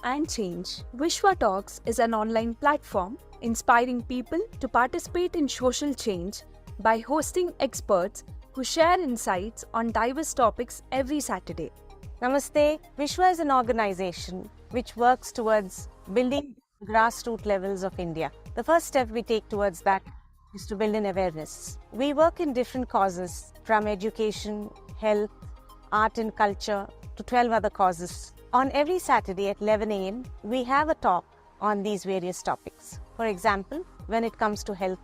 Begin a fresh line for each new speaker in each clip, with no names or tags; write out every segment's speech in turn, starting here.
and change. WishwaTalks is an online platform inspiring people to participate in social change by hosting experts who share insights on diverse topics every Saturday.
Namaste. Vishwa is an organization which works towards building grassroots levels of India. The first step we take towards that is to build an awareness. We work in different causes from education, health, art and culture to 12 other causes. On every Saturday at 11 a.m., we have a talk on these various topics. For example, when it comes to health,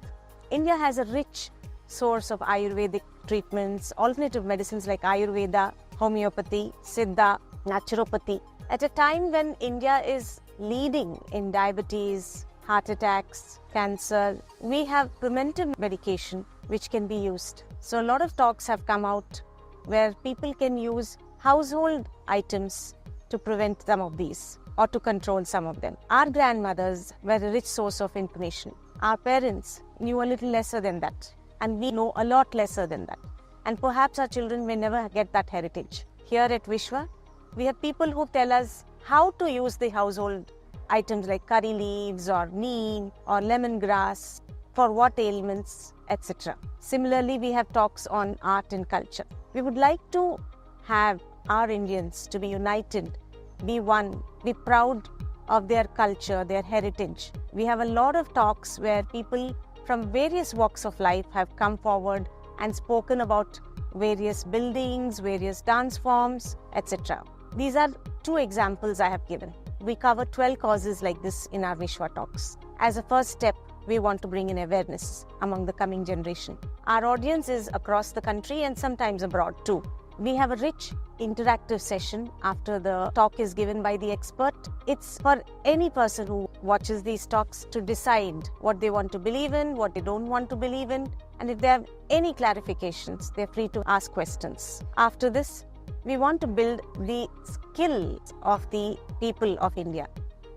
India has a rich source of Ayurvedic treatments, alternative medicines like Ayurveda, homeopathy, Siddha, naturopathy. At a time when India is leading in diabetes, heart attacks, cancer, we have preventive medication which can be used. So a lot of talks have come out where people can use household items to prevent some of these or to control some of them. Our grandmothers were a rich source of information. Our parents knew a little lesser than that, and we know a lot lesser than that. And perhaps our children may never get that heritage. Here at Vishwa, we have people who tell us how to use the household items like curry leaves or neem or lemongrass for what ailments, etc. Similarly, we have talks on art and culture. We would like to have our Indians to be united, be one, be proud of their culture, their heritage. We have a lot of talks where people from various walks of life have come forward and spoken about various buildings, various dance forms, etc. These are two examples I have given. We cover 12 causes like this in our Vishwa Talks. As a first step, we want to bring in awareness among the coming generation. Our audience is across the country and sometimes abroad too. We have a rich interactive session after the talk is given by the expert. It's for any person who watches these talks to decide what they want to believe in, what they don't want to believe in, and if they have any clarifications, they're free to ask questions. After this, we want to build the skills of the people of India.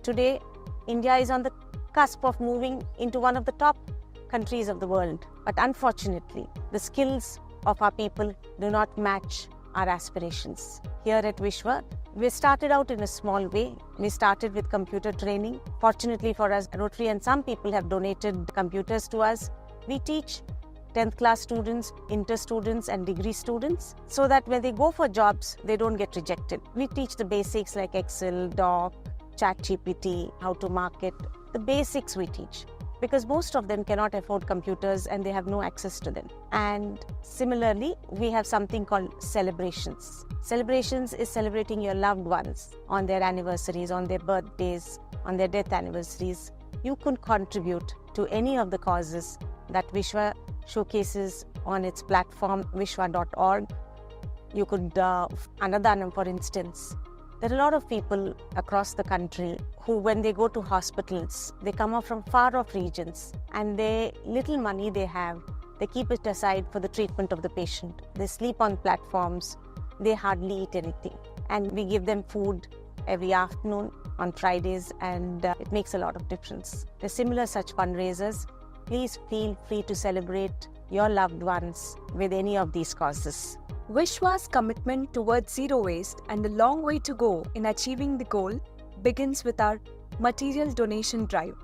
Today, India is on the cusp of moving into one of the top countries of the world. But unfortunately, the skills of our people do not match our aspirations. Here at Vishwa, we started out in a small way. We started with computer training. Fortunately for us, Rotary and some people have donated computers to us. We teach 10th class students, inter students and degree students so that when they go for jobs, they don't get rejected. We teach the basics like Excel, Doc, ChatGPT, how to market. The basics we teach because most of them cannot afford computers and they have no access to them. And similarly, we have something called celebrations. Celebrations is celebrating your loved ones on their anniversaries, on their birthdays, on their death anniversaries. You can contribute to any of the causes that Vishwa showcases on its platform wishwa.org. You could, Annadanam for instance. There are a lot of people across the country who, when they go to hospitals, they come up from far-off regions and the little money they have, they keep it aside for the treatment of the patient. They sleep on platforms, they hardly eat anything. And we give them food every afternoon on Fridays and it makes a lot of difference. There are similar such fundraisers. Please feel free to celebrate your loved ones with any of these causes.
Vishwa's commitment towards zero waste and a long way to go in achieving the goal begins with our material donation drive.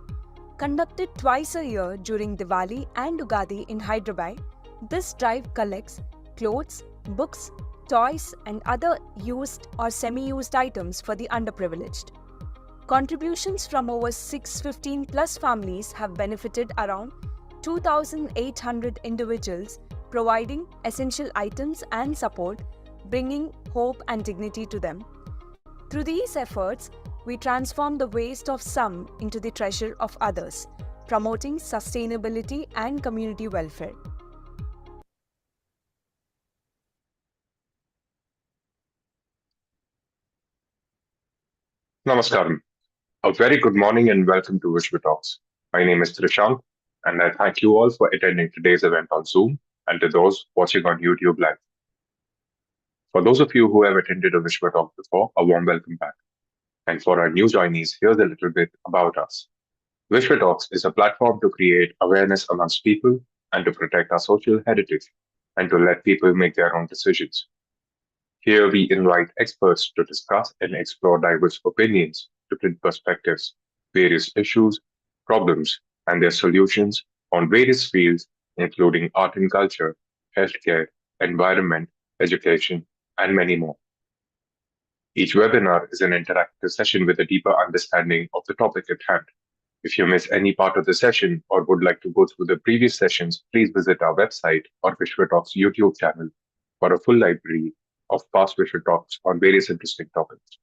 Conducted twice a year during Diwali and Ugadi in Hyderabad, this drive collects clothes, books, toys and other used or semi-used items for the underprivileged. Contributions from over 615 plus families have benefited around 2,800 individuals, providing essential items and support, bringing hope and dignity to them. Through these efforts, we transform the waste of some into the treasure of others, promoting sustainability and community welfare.
Namaskaram. A very good morning and welcome to WishwaTalks. My name is Trishant and I thank you all for attending today's event on Zoom and to those watching on YouTube Live. For those of you who have attended a WishwaTalk before, a warm welcome back. And for our new joinees, here's a little bit about us. WishwaTalks is a platform to create awareness amongst people and to protect our social heritage and to let people make their own decisions. Here we invite experts to discuss and explore diverse opinions different perspectives, various issues, problems, and their solutions on various fields, including art and culture, healthcare, environment, education, and many more. Each webinar is an interactive session with a deeper understanding of the topic at hand. If you miss any part of the session or would like to go through the previous sessions, please visit our website or WishwaTalks YouTube channel for a full library of past WishwaTalks on various interesting topics.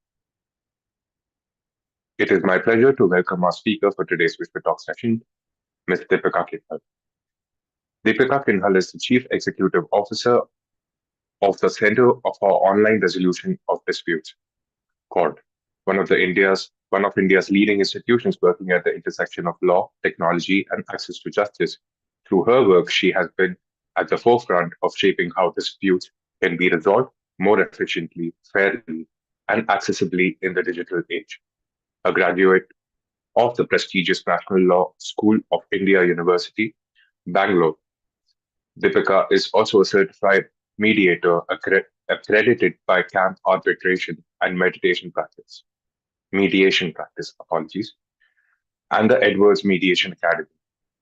It is my pleasure to welcome our speaker for today's WishwaTalks session, Ms. Deepika Kinhal. Deepika Kinhal is the Chief Executive Officer of the Center for Online Resolution of Disputes, CORD, one of India's leading institutions working at the intersection of law, technology, and access to justice. Through her work, she has been at the forefront of shaping how disputes can be resolved more efficiently, fairly, and accessibly in the digital age. A graduate of the prestigious National Law School of India University, Bangalore, Deepika is also a certified mediator accredited by Camp Arbitration and Mediation Practice, and the Edwards Mediation Academy.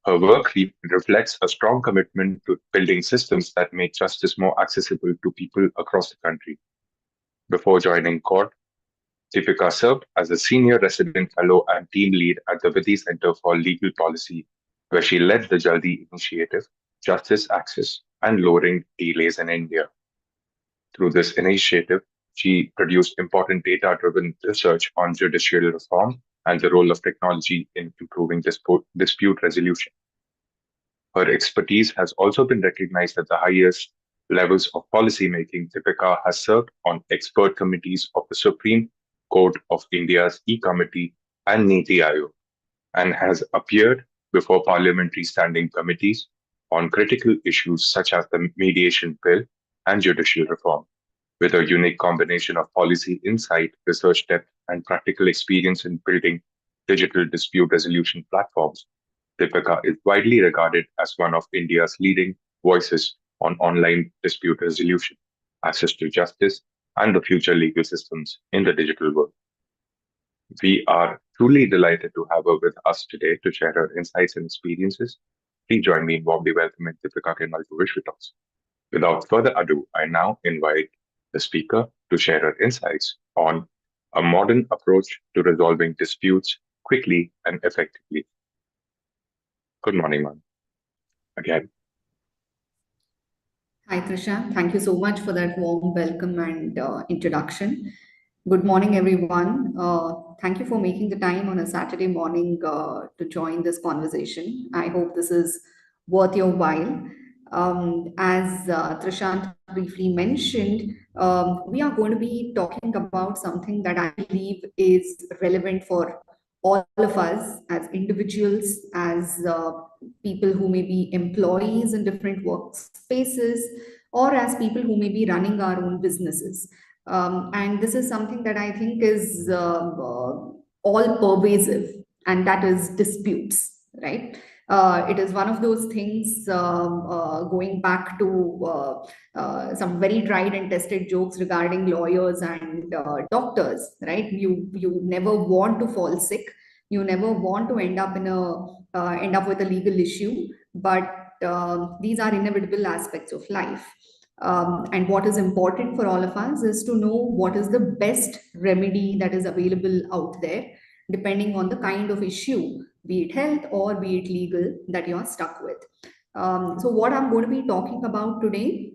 Her work reflects a strong commitment to building systems that make justice more accessible to people across the country. Before joining court, Deepika served as a senior resident fellow and team lead at the Vidhi Center for Legal Policy, where she led the Jaldi initiative, Justice Access, and Lowering Delays in India. Through this initiative, she produced important data-driven research on judicial reform and the role of technology in improving dispute resolution. Her expertise has also been recognized at the highest levels of policymaking. Deepika has served on expert committees of the Supreme Court of India's E-Committee and Niti Aayog, and has appeared before parliamentary standing committees on critical issues such as the mediation bill and judicial reform. With a unique combination of policy insight, research depth, and practical experience in building digital dispute resolution platforms, Deepika is widely regarded as one of India's leading voices on online dispute resolution, access to justice, and the future legal systems in the digital world. We are truly delighted to have her with us today to share her insights and experiences. Please join me in warmly welcoming Deepika Kinhal to WishwaTalks. Without further ado, I now invite the speaker to share her insights on a modern approach to resolving disputes quickly and effectively. Good morning, ma'am. Again.
Hi, Trisha. Thank you so much for that warm welcome and introduction. Good morning, everyone. Thank you for making the time on a Saturday morning to join this conversation. I hope this is worth your while. As Trishant briefly mentioned, we are going to be talking about something that I believe is relevant for all of us as individuals, as people who may be employees in different workspaces, or as people who may be running our own businesses. And this is something that I think is all pervasive, and that is disputes, right? It is one of those things going back to some very tried and tested jokes regarding lawyers and doctors, right? You never want to fall sick. You never want to end up with a legal issue, but these are inevitable aspects of life. And what is important for all of us is to know what is the best remedy that is available out there, depending on the kind of issue, be it health or be it legal, that you're stuck with. So what I'm going to be talking about today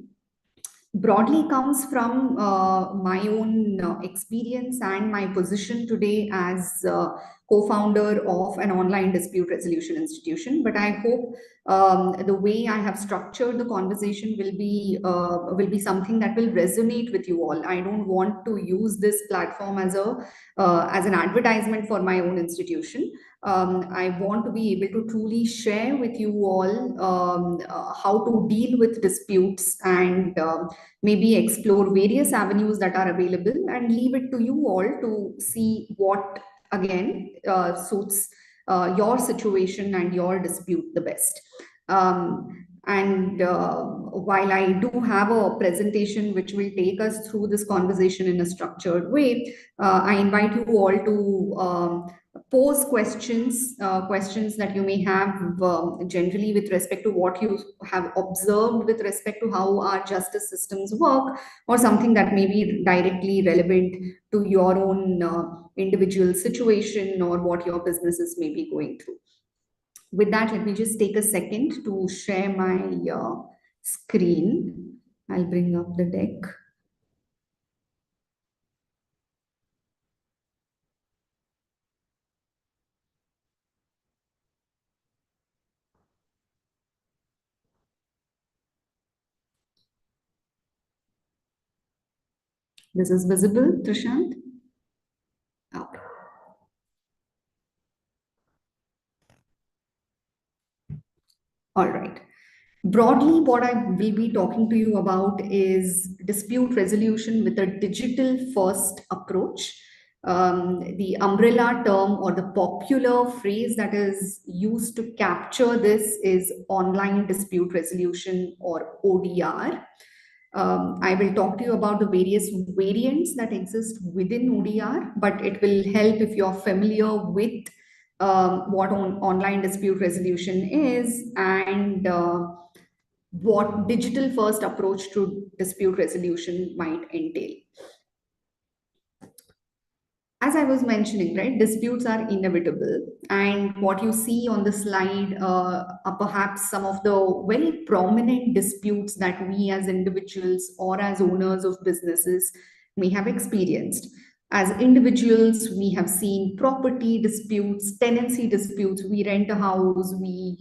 broadly comes from my own experience and my position today as co-founder of an online dispute resolution institution. But I hope the way I have structured the conversation will be something that will resonate with you all. I don't want to use this platform as an advertisement for my own institution. I want to be able to truly share with you all how to deal with disputes and maybe explore various avenues that are available, and leave it to you all to see what again suits your situation and your dispute the best. And while I do have a presentation which will take us through this conversation in a structured way, I invite you all to pose questions that you may have generally with respect to what you have observed with respect to how our justice systems work, or something that may be directly relevant to your own individual situation or what your businesses may be going through. With that, let me just take a second to share my screen. I'll bring up the deck. This is visible, Trishant? Okay. All right. Broadly, what I will be talking to you about is dispute resolution with a digital first approach. The umbrella term or the popular phrase that is used to capture this is online dispute resolution, or ODR. I will talk to you about the various variants that exist within ODR, but it will help if you're familiar with what online dispute resolution is, and what digital first approach to dispute resolution might entail. As I was mentioning, right, disputes are inevitable. And what you see on the slide are perhaps some of the very prominent disputes that we as individuals or as owners of businesses may have experienced. As individuals, we have seen property disputes, tenancy disputes. We rent a house, we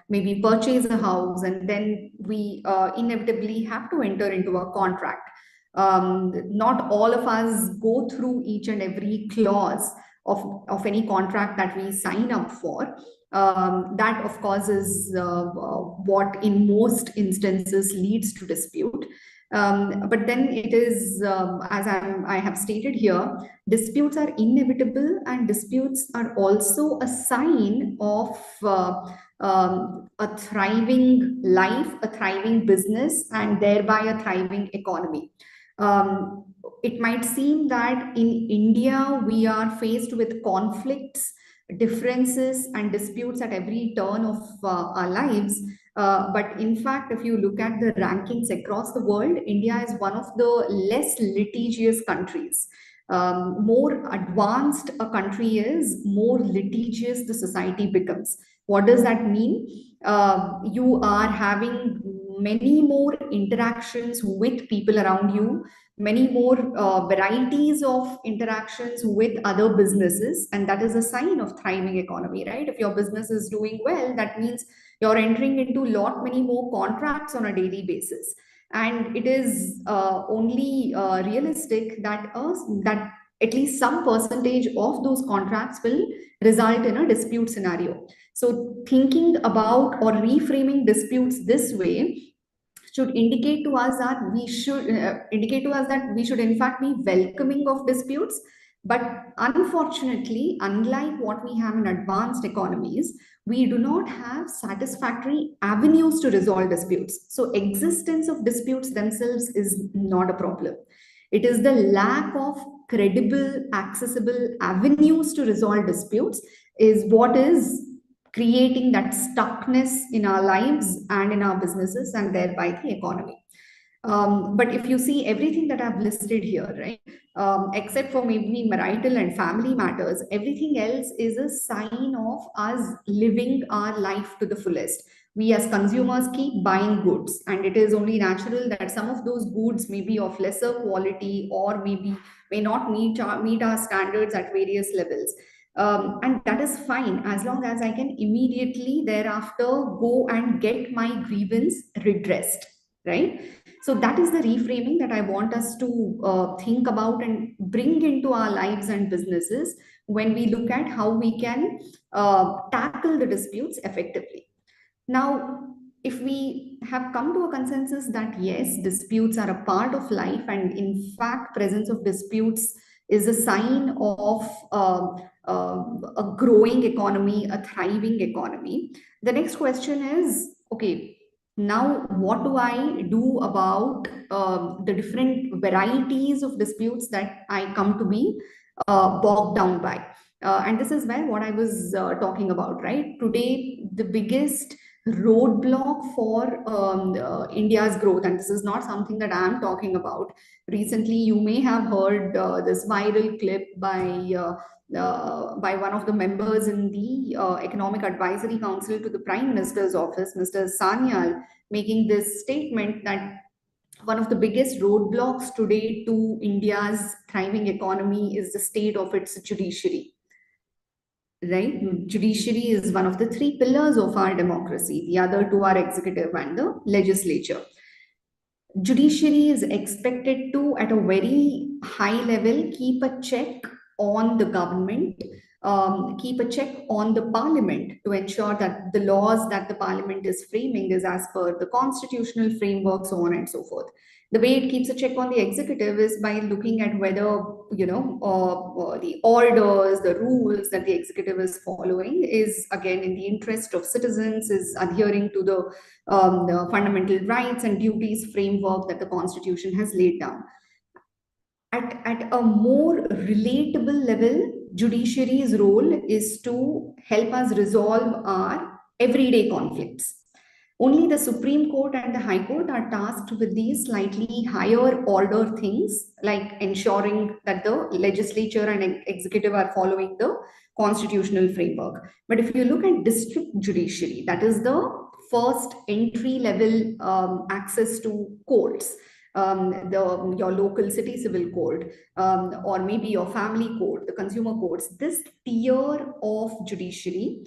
maybe purchase a house, and then we inevitably have to enter into a contract. Not all of us go through each and every clause of any contract that we sign up for. That, of course, is what in most instances leads to dispute. But then it is, as I have stated here, disputes are inevitable, and disputes are also a sign of a thriving life, a thriving business, and thereby a thriving economy. It might seem that in India, we are faced with conflicts, differences, and disputes at every turn of our lives. But in fact, if you look at the rankings across the world, India is one of the less litigious countries. More advanced a country is, more litigious the society becomes. What does that mean? You are having many more interactions with people around you, many more varieties of interactions with other businesses, and that is a sign of thriving economy, right? If your business is doing well, that means you're entering into lot many more contracts on a daily basis, and it is only realistic that that at least some percentage of those contracts will result in a dispute scenario. So thinking about or reframing disputes this way should indicate to us that we should in fact be welcoming of disputes. But unfortunately, unlike what we have in advanced economies, we do not have satisfactory avenues to resolve disputes. So existence of disputes themselves is not a problem. It is the lack of credible, accessible avenues to resolve disputes is what is creating that stuckness in our lives and in our businesses, and thereby the economy. But if you see everything that I've listed here, right, except for maybe marital and family matters, everything else is a sign of us living our life to the fullest. We as consumers keep buying goods, and it is only natural that some of those goods may be of lesser quality, or maybe may not meet our standards at various levels. And that is fine as long as I can immediately thereafter go and get my grievance redressed, right? So that is the reframing that I want us to think about and bring into our lives and businesses when we look at how we can tackle the disputes effectively. Now, if we have come to a consensus that yes, disputes are a part of life, and in fact, presence of disputes is a sign of a growing economy, a thriving economy, the next question is, okay, Now, what do I do about the different varieties of disputes that I come to be bogged down by? And this is where what I was talking about, right? Today, the biggest roadblock for India's growth, and this is not something that I'm talking about. Recently, you may have heard this viral clip by one of the members in the Economic Advisory Council to the Prime Minister's office, Mr. Sanyal, making this statement that one of the biggest roadblocks today to India's thriving economy is the state of its judiciary. Right? Judiciary is one of the three pillars of our democracy. The other two are executive and the legislature. Judiciary is expected to, at a very high level, keep a check on the government, keep a check on the parliament to ensure that the laws that the parliament is framing is as per the constitutional framework, so on and so forth. The way it keeps a check on the executive is by looking at whether, the orders, the rules that the executive is following is again in the interest of citizens, is adhering to the fundamental rights and duties framework that the Constitution has laid down. At a more relatable level, judiciary's role is to help us resolve our everyday conflicts. Only the Supreme Court and the High Court are tasked with these slightly higher order things, like ensuring that the legislature and executive are following the constitutional framework. But if you look at district judiciary, that is the first entry level access to courts, your local city civil court, or maybe your family court, the consumer courts. This tier of judiciary,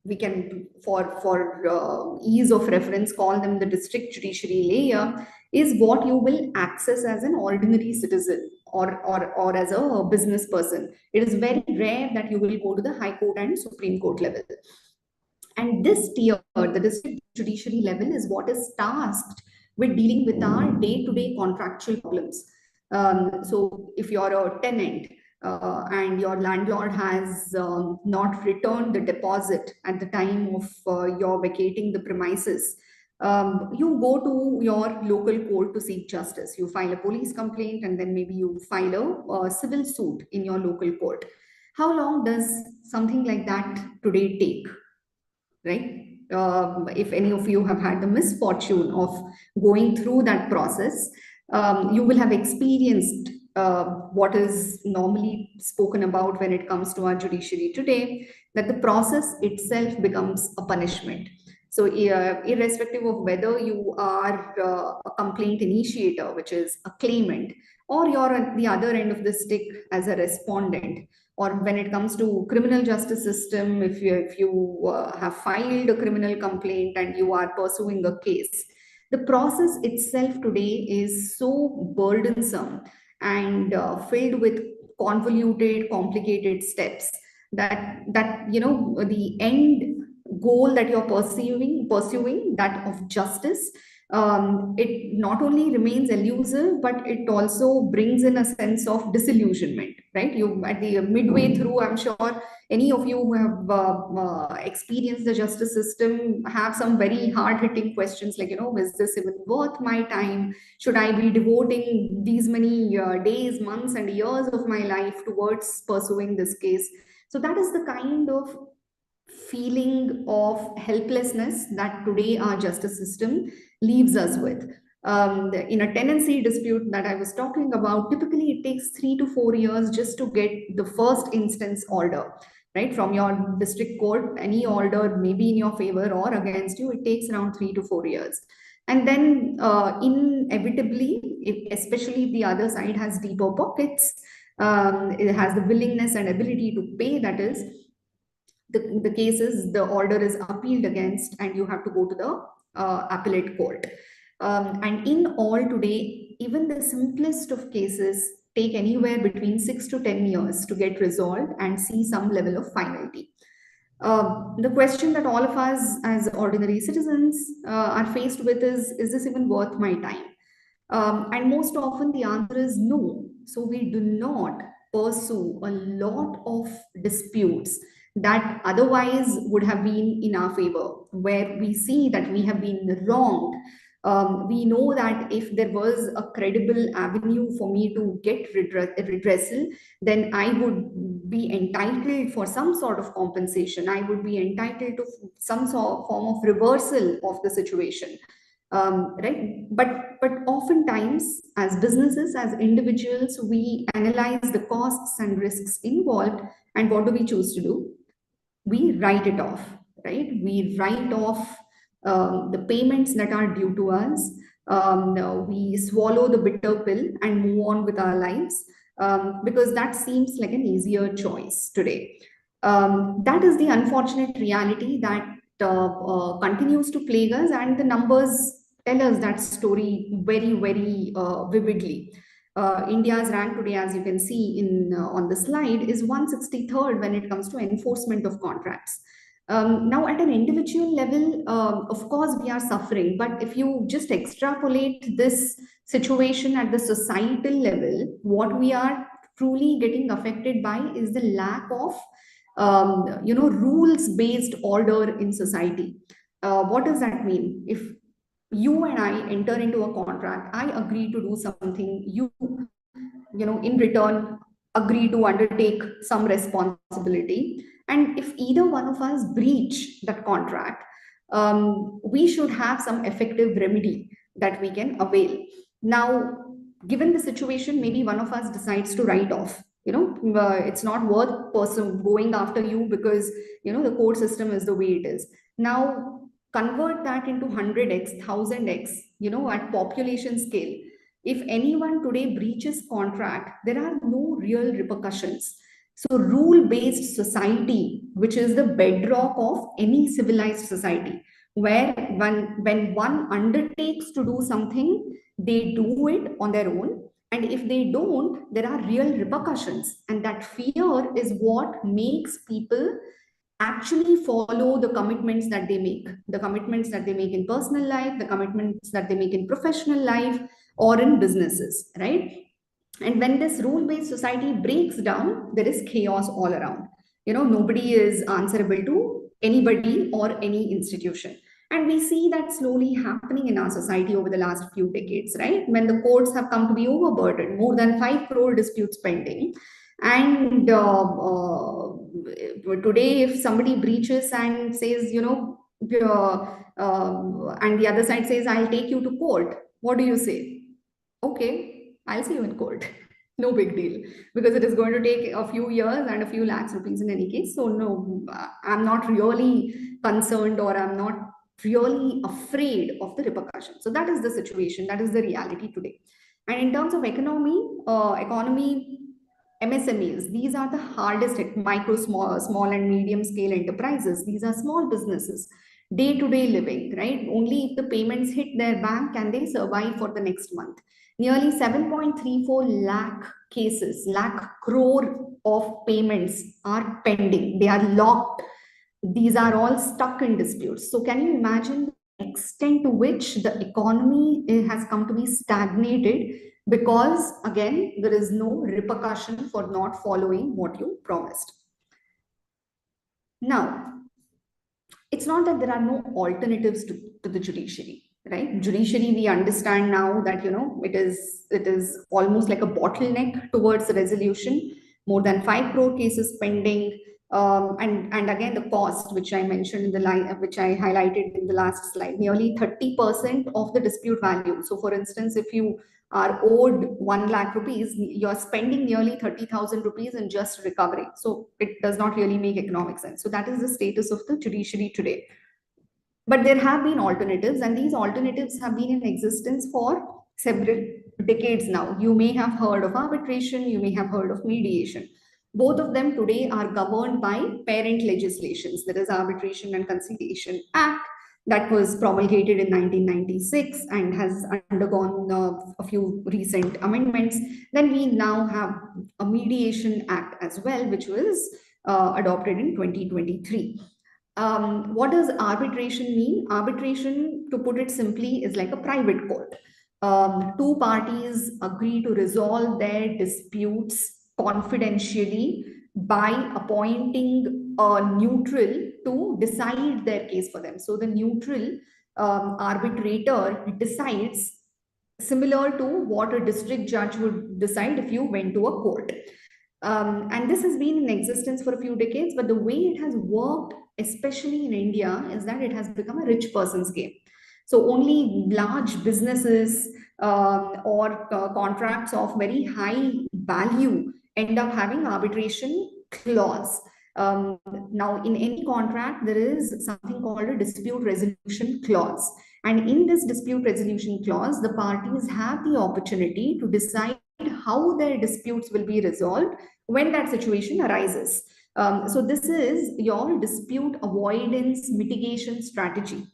we can, for ease of reference, call them the district judiciary layer, is what you will access as an ordinary citizen or as a business person. It is very rare that you will go to the High Court and Supreme Court level. And this tier, the district judiciary level, is what is tasked with dealing with our day-to-day contractual problems. So if you're a tenant and your landlord has not returned the deposit at the time of your vacating the premises, you go to your local court to seek justice. You file a police complaint, and then maybe you file a civil suit in your local court. How long does something like that today take? Right? If any of you have had the misfortune of going through that process, you will have experienced what is normally spoken about when it comes to our judiciary today, that the process itself becomes a punishment. So irrespective of whether you are a complaint initiator, which is a claimant, or you're at the other end of the stick as a respondent, or when it comes to criminal justice system, if you have filed a criminal complaint and you are pursuing a case, the process itself today is so burdensome and filled with convoluted, complicated steps that the end goal that you're pursuing, that of justice, it not only remains elusive, but it also brings in a sense of disillusionment, right? You, at the midway through, I'm sure any of you who have experienced the justice system have some very hard-hitting questions like, is this even worth my time? Should I be devoting these many days, months, and years of my life towards pursuing this case? So that is the kind of feeling of helplessness that today our justice system leaves us with. In a tenancy dispute that I was talking about, typically it takes 3 to 4 years just to get the first instance order, right? From your district court, any order may be in your favor or against you, it takes around 3 to 4 years. And then inevitably, especially if the other side has deeper pockets, it has the willingness and ability to pay, that is, the cases, the order is appealed against, and you have to go to the appellate court. And in all today, even the simplest of cases take anywhere between 6 to 10 years to get resolved and see some level of finality. The question that all of us as ordinary citizens are faced with is this even worth my time? And most often the answer is no. So we do not pursue a lot of disputes that otherwise would have been in our favor, where we see that we have been wronged. We know that if there was a credible avenue for me to get redressal, then I would be entitled for some sort of compensation. I would be entitled to some sort of form of reversal of the situation. Right? But oftentimes, as businesses, as individuals, we analyze the costs and risks involved, and what do we choose to do? We write it off, right? We write off the payments that are due to us. We swallow the bitter pill and move on with our lives, because that seems like an easier choice today. That is the unfortunate reality that continues to plague us, and the numbers tell us that story very, very vividly. India's rank today, as you can see in on the slide, is 163rd when it comes to enforcement of contracts. Now, at an individual level, of course, we are suffering. But if you just extrapolate this situation at the societal level, what we are truly getting affected by is the lack of rules-based order in society. What does that mean? If you and I enter into a contract, I agree to do something, in return agree to undertake some responsibility, and if either one of us breach that contract, we should have some effective remedy that we can avail. Now, given the situation, maybe one of us decides to write off. It's not worth person going after you, because the court system is the way it is. Now, convert that into 100x, 1000x, at population scale. If anyone today breaches contract, there are no real repercussions. So rule-based society, which is the bedrock of any civilized society, where when one undertakes to do something, they do it on their own. And if they don't, there are real repercussions. And that fear is what makes people actually follow the commitments that they make, in personal life, the commitments that they make in professional life or in businesses, right? And when this rule-based society breaks down, there is chaos all around. Nobody is answerable to anybody or any institution. And we see that slowly happening in our society over the last few decades, right? When the courts have come to be overburdened, more than 5 crore disputes pending. And today, if somebody breaches and says, and the other side says, I'll take you to court, what do you say? Okay, I'll see you in court. No big deal, because it is going to take a few years and a few lakhs rupees in any case. So no, I'm not really concerned, or I'm not really afraid of the repercussions. So that is the situation. That is the reality today. And in terms of economy, MSMEs, these are the hardest hit, micro, small and medium scale enterprises. These are small businesses, day-to-day living, right? Only if the payments hit their bank can they survive for the next month. Nearly 7.34 lakh crore of payments are pending. They are locked. These are all stuck in disputes. So can you imagine the extent to which the economy has come to be stagnated, because again, there is no repercussion for not following what you promised. Now, it's not that there are no alternatives to the judiciary, right? Judiciary, we understand now that it is almost like a bottleneck towards the resolution. More than 5 crore cases pending, and again the cost, which I mentioned in the line, which I highlighted in the last slide, nearly 30% of the dispute value. So, for instance, if you are owed 1 lakh rupees, you're spending nearly 30,000 rupees in just recovery. So it does not really make economic sense. So that is the status of the judiciary today. But there have been alternatives, and these alternatives have been in existence for several decades now. You may have heard of arbitration, you may have heard of mediation. Both of them today are governed by parent legislations. There is Arbitration and Conciliation Act that was promulgated in 1996 and has undergone a few recent amendments. Then we now have a Mediation Act as well, which was adopted in 2023. What does arbitration mean? Arbitration, to put it simply, is like a private court. Two parties agree to resolve their disputes confidentially by appointing a neutral to decide their case for them. So the neutral arbitrator decides similar to what a district judge would decide if you went to a court. And this has been in existence for a few decades, but the way it has worked, especially in India, is that it has become a rich person's game. So only large businesses or contracts of very high value end up having arbitration clause. Now, in any contract, there is something called a dispute resolution clause. And in this dispute resolution clause, the parties have the opportunity to decide how their disputes will be resolved when that situation arises. So this is your dispute avoidance mitigation strategy,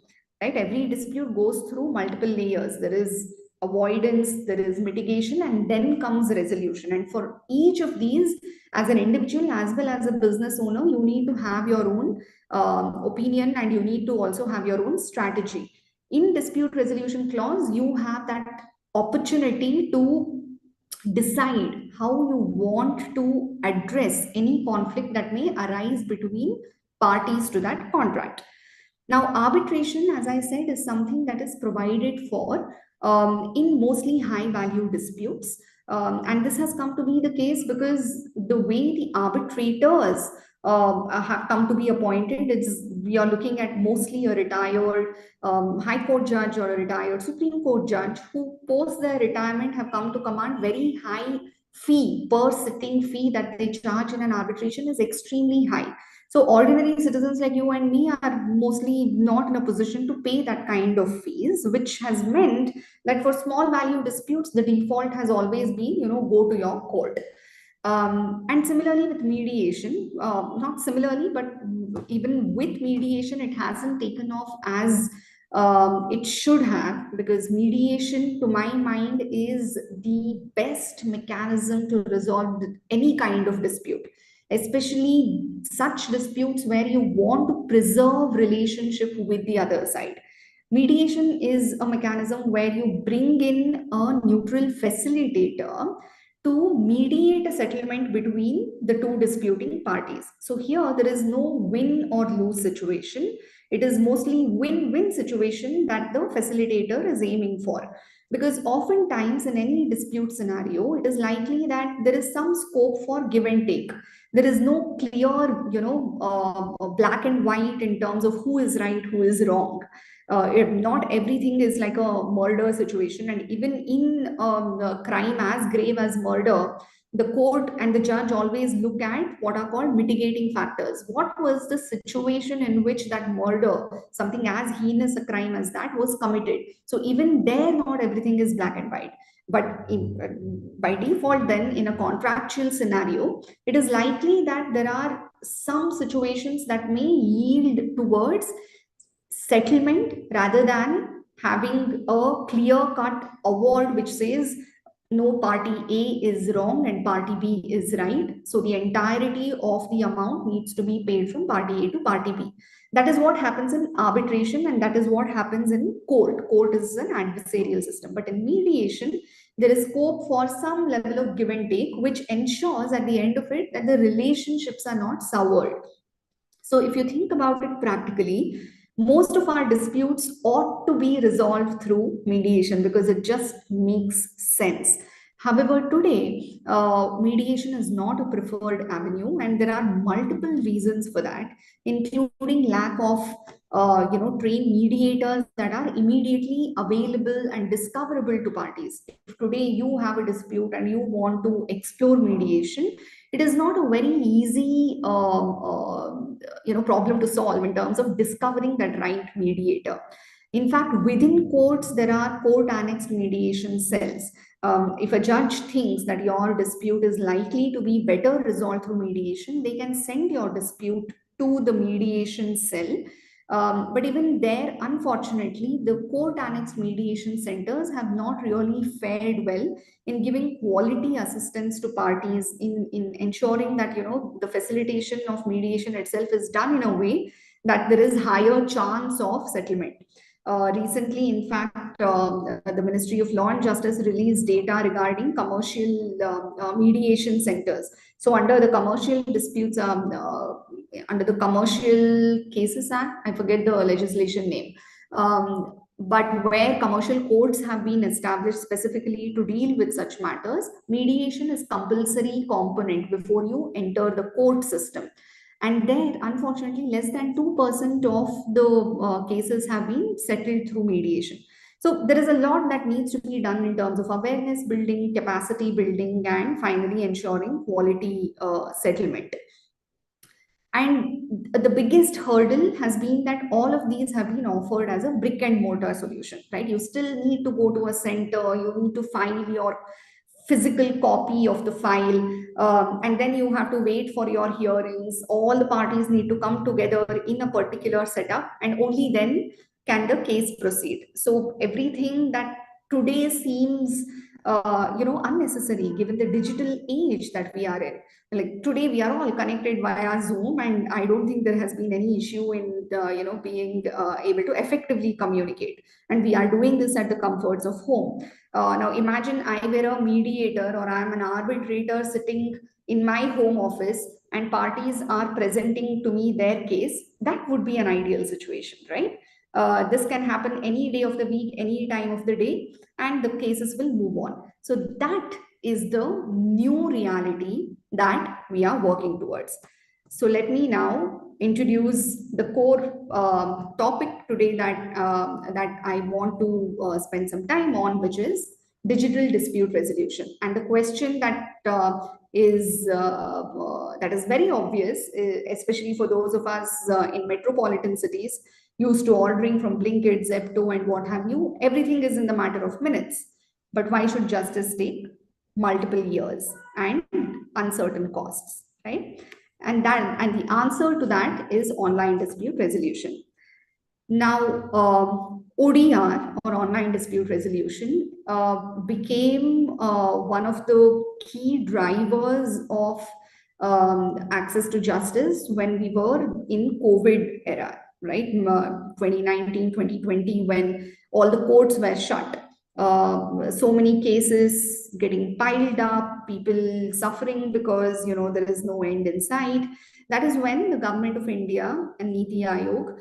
right? Every dispute goes through multiple layers. There is avoidance, there is mitigation, and then comes resolution. And for each of these, as an individual as well as a business owner, you need to have your own opinion, and you need to also have your own strategy. In dispute resolution clause, you have that opportunity to decide how you want to address any conflict that may arise between parties to that contract. Now, arbitration, as I said, is something that is provided for in mostly high value disputes. And this has come to be the case because the way the arbitrators have come to be appointed, we are looking at mostly a retired high court judge or a retired Supreme Court judge who post their retirement have come to command very high fee. Per sitting fee that they charge in an arbitration is extremely high. So ordinary citizens like you and me are mostly not in a position to pay that kind of fees, which has meant that for small value disputes, the default has always been, go to your court. And similarly with mediation, not similarly, but even with mediation, it hasn't taken off as it should have, because mediation, to my mind, is the best mechanism to resolve any kind of dispute, especially such disputes where you want to preserve relationship with the other side. Mediation is a mechanism where you bring in a neutral facilitator to mediate a settlement between the two disputing parties. So here there is no win or lose situation. It is mostly win-win situation that the facilitator is aiming for. Because oftentimes in any dispute scenario, it is likely that there is some scope for give and take. There is no clear, black and white in terms of who is right, who is wrong. Not everything is like a murder situation, and even in a crime as grave as murder, the court and the judge always look at what are called mitigating factors. What was the situation in which that murder, something as heinous a crime as that, was committed? So even there, not everything is black and white. But by default, then in a contractual scenario, it is likely that there are some situations that may yield towards settlement rather than having a clear-cut award which says no, party A is wrong and party B is right. So the entirety of the amount needs to be paid from party A to party B. That is what happens in arbitration, and that is what happens in court. Court is an adversarial system. But in mediation, there is scope for some level of give and take, which ensures at the end of it that the relationships are not soured. So if you think about it practically, most of our disputes ought to be resolved through mediation because it just makes sense. However, today, mediation is not a preferred avenue, and there are multiple reasons for that, including lack of trained mediators that are immediately available and discoverable to parties. If today you have a dispute and you want to explore mediation, it is not a very easy problem to solve in terms of discovering that right mediator. In fact, within courts, there are court annexed mediation cells. If a judge thinks that your dispute is likely to be better resolved through mediation, they can send your dispute to the mediation cell. But even there, unfortunately, the court annexed mediation centers have not really fared well in giving quality assistance to parties in ensuring that the facilitation of mediation itself is done in a way that there is higher chance of settlement. Recently, in fact, the Ministry of Law and Justice released data regarding commercial mediation centers. So, under the Commercial Disputes, under the Commercial Cases Act, I forget the legislation name, but where commercial courts have been established specifically to deal with such matters, mediation is compulsory component before you enter the court system. And there, unfortunately, less than 2% of the cases have been settled through mediation. So there is a lot that needs to be done in terms of awareness building, capacity building, and finally ensuring quality settlement. And the biggest hurdle has been that all of these have been offered as a brick and mortar solution, right? You still need to go to a center, you need to file your physical copy of the file, and then you have to wait for your hearings. All the parties need to come together in a particular setup, and only then can the case proceed. So everything that today seems unnecessary given the digital age that we are in. Like today we are all connected via Zoom, and I don't think there has been any issue in being able to effectively communicate, and we are doing this at the comforts of home. Now imagine I were a mediator or I'm an arbitrator sitting in my home office and parties are presenting to me their case. That would be an ideal situation, right? This can happen any day of the week, any time of the day, and the cases will move on. So that is the new reality that we are working towards. So let me now introduce the core topic today that I want to spend some time on, which is digital dispute resolution. And the question is very obvious, especially for those of us in metropolitan cities used to ordering from Blinkit, Zepto, and what have you. Everything is in the matter of minutes. But why should justice take multiple years and uncertain costs, right? And the answer to that is online dispute resolution. Now, ODR, or online dispute resolution, became one of the key drivers of access to justice when we were in COVID era, right? 2019, 2020, when all the courts were shut. So many cases getting piled up, people suffering because there is no end in sight. That is when the government of India and Niti Aayog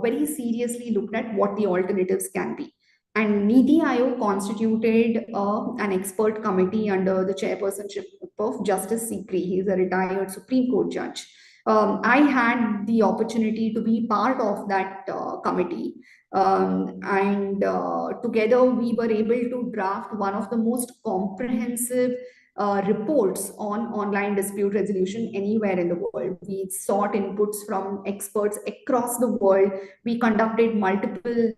very seriously looked at what the alternatives can be. And Niti Aayog constituted an expert committee under the chairpersonship of Justice Sikri. He is a retired Supreme Court judge. I had the opportunity to be part of that committee. And together we were able to draft one of the most comprehensive reports on online dispute resolution anywhere in the world. We sought inputs from experts across the world. We conducted multiple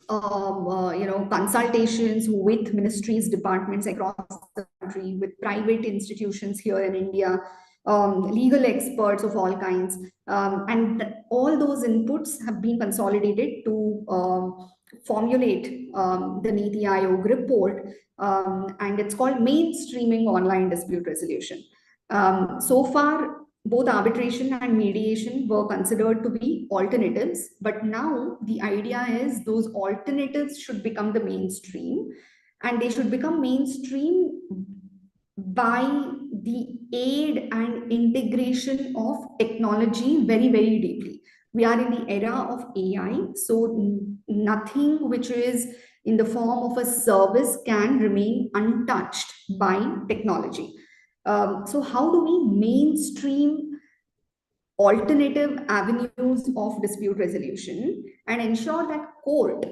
consultations with ministries, departments across the country, with private institutions here in India, legal experts of all kinds. And all those inputs have been consolidated to formulate the Niti Aayog report, and it's called Mainstreaming Online Dispute Resolution. So far, both arbitration and mediation were considered to be alternatives, but now the idea is those alternatives should become the mainstream, and they should become mainstream by the aid and integration of technology very, very deeply. We are in the era of AI, so nothing which is in the form of a service can remain untouched by technology. So how do we mainstream alternative avenues of dispute resolution and ensure that court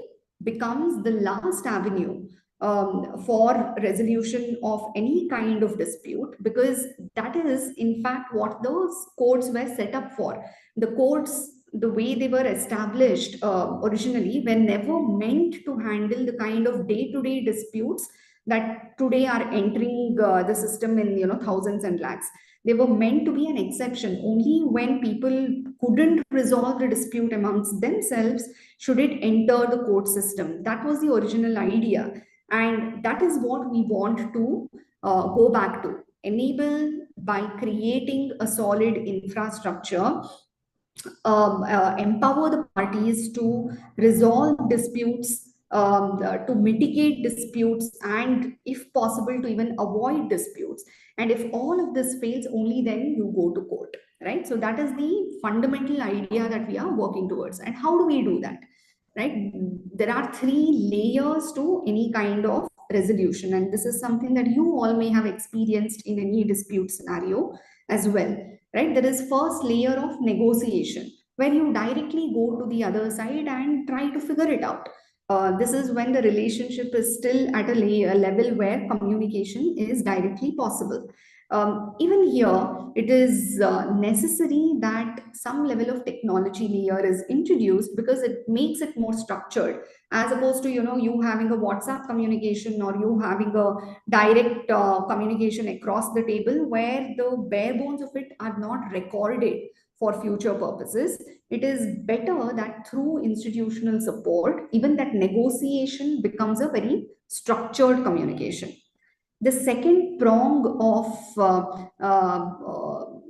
becomes the last avenue for resolution of any kind of dispute? Because that is in fact what those courts were set up for. The courts, the way they were established originally, were never meant to handle the kind of day-to-day disputes that today are entering the system in thousands and lakhs. They were meant to be an exception. Only when people couldn't resolve the dispute amongst themselves should it enter the court system. That was the original idea, and that is what we want to go back to, enable by creating a solid infrastructure empower the parties to resolve disputes, to mitigate disputes, and if possible, to even avoid disputes. And if all of this fails, only then you go to court, right? So that is the fundamental idea that we are working towards. And how do we do that, right? There are three layers to any kind of resolution, and this is something that you all may have experienced in any dispute scenario as well, right? There is first layer of negotiation, where you directly go to the other side and try to figure it out. This is when the relationship is still at a level where communication is directly possible. Even here, it is necessary that some level of technology layer is introduced, because it makes it more structured, as opposed to you having a WhatsApp communication, or you having a direct communication across the table, where the bare bones of it are not recorded for future purposes. It is better that through institutional support, even that negotiation becomes a very structured communication. The second prong of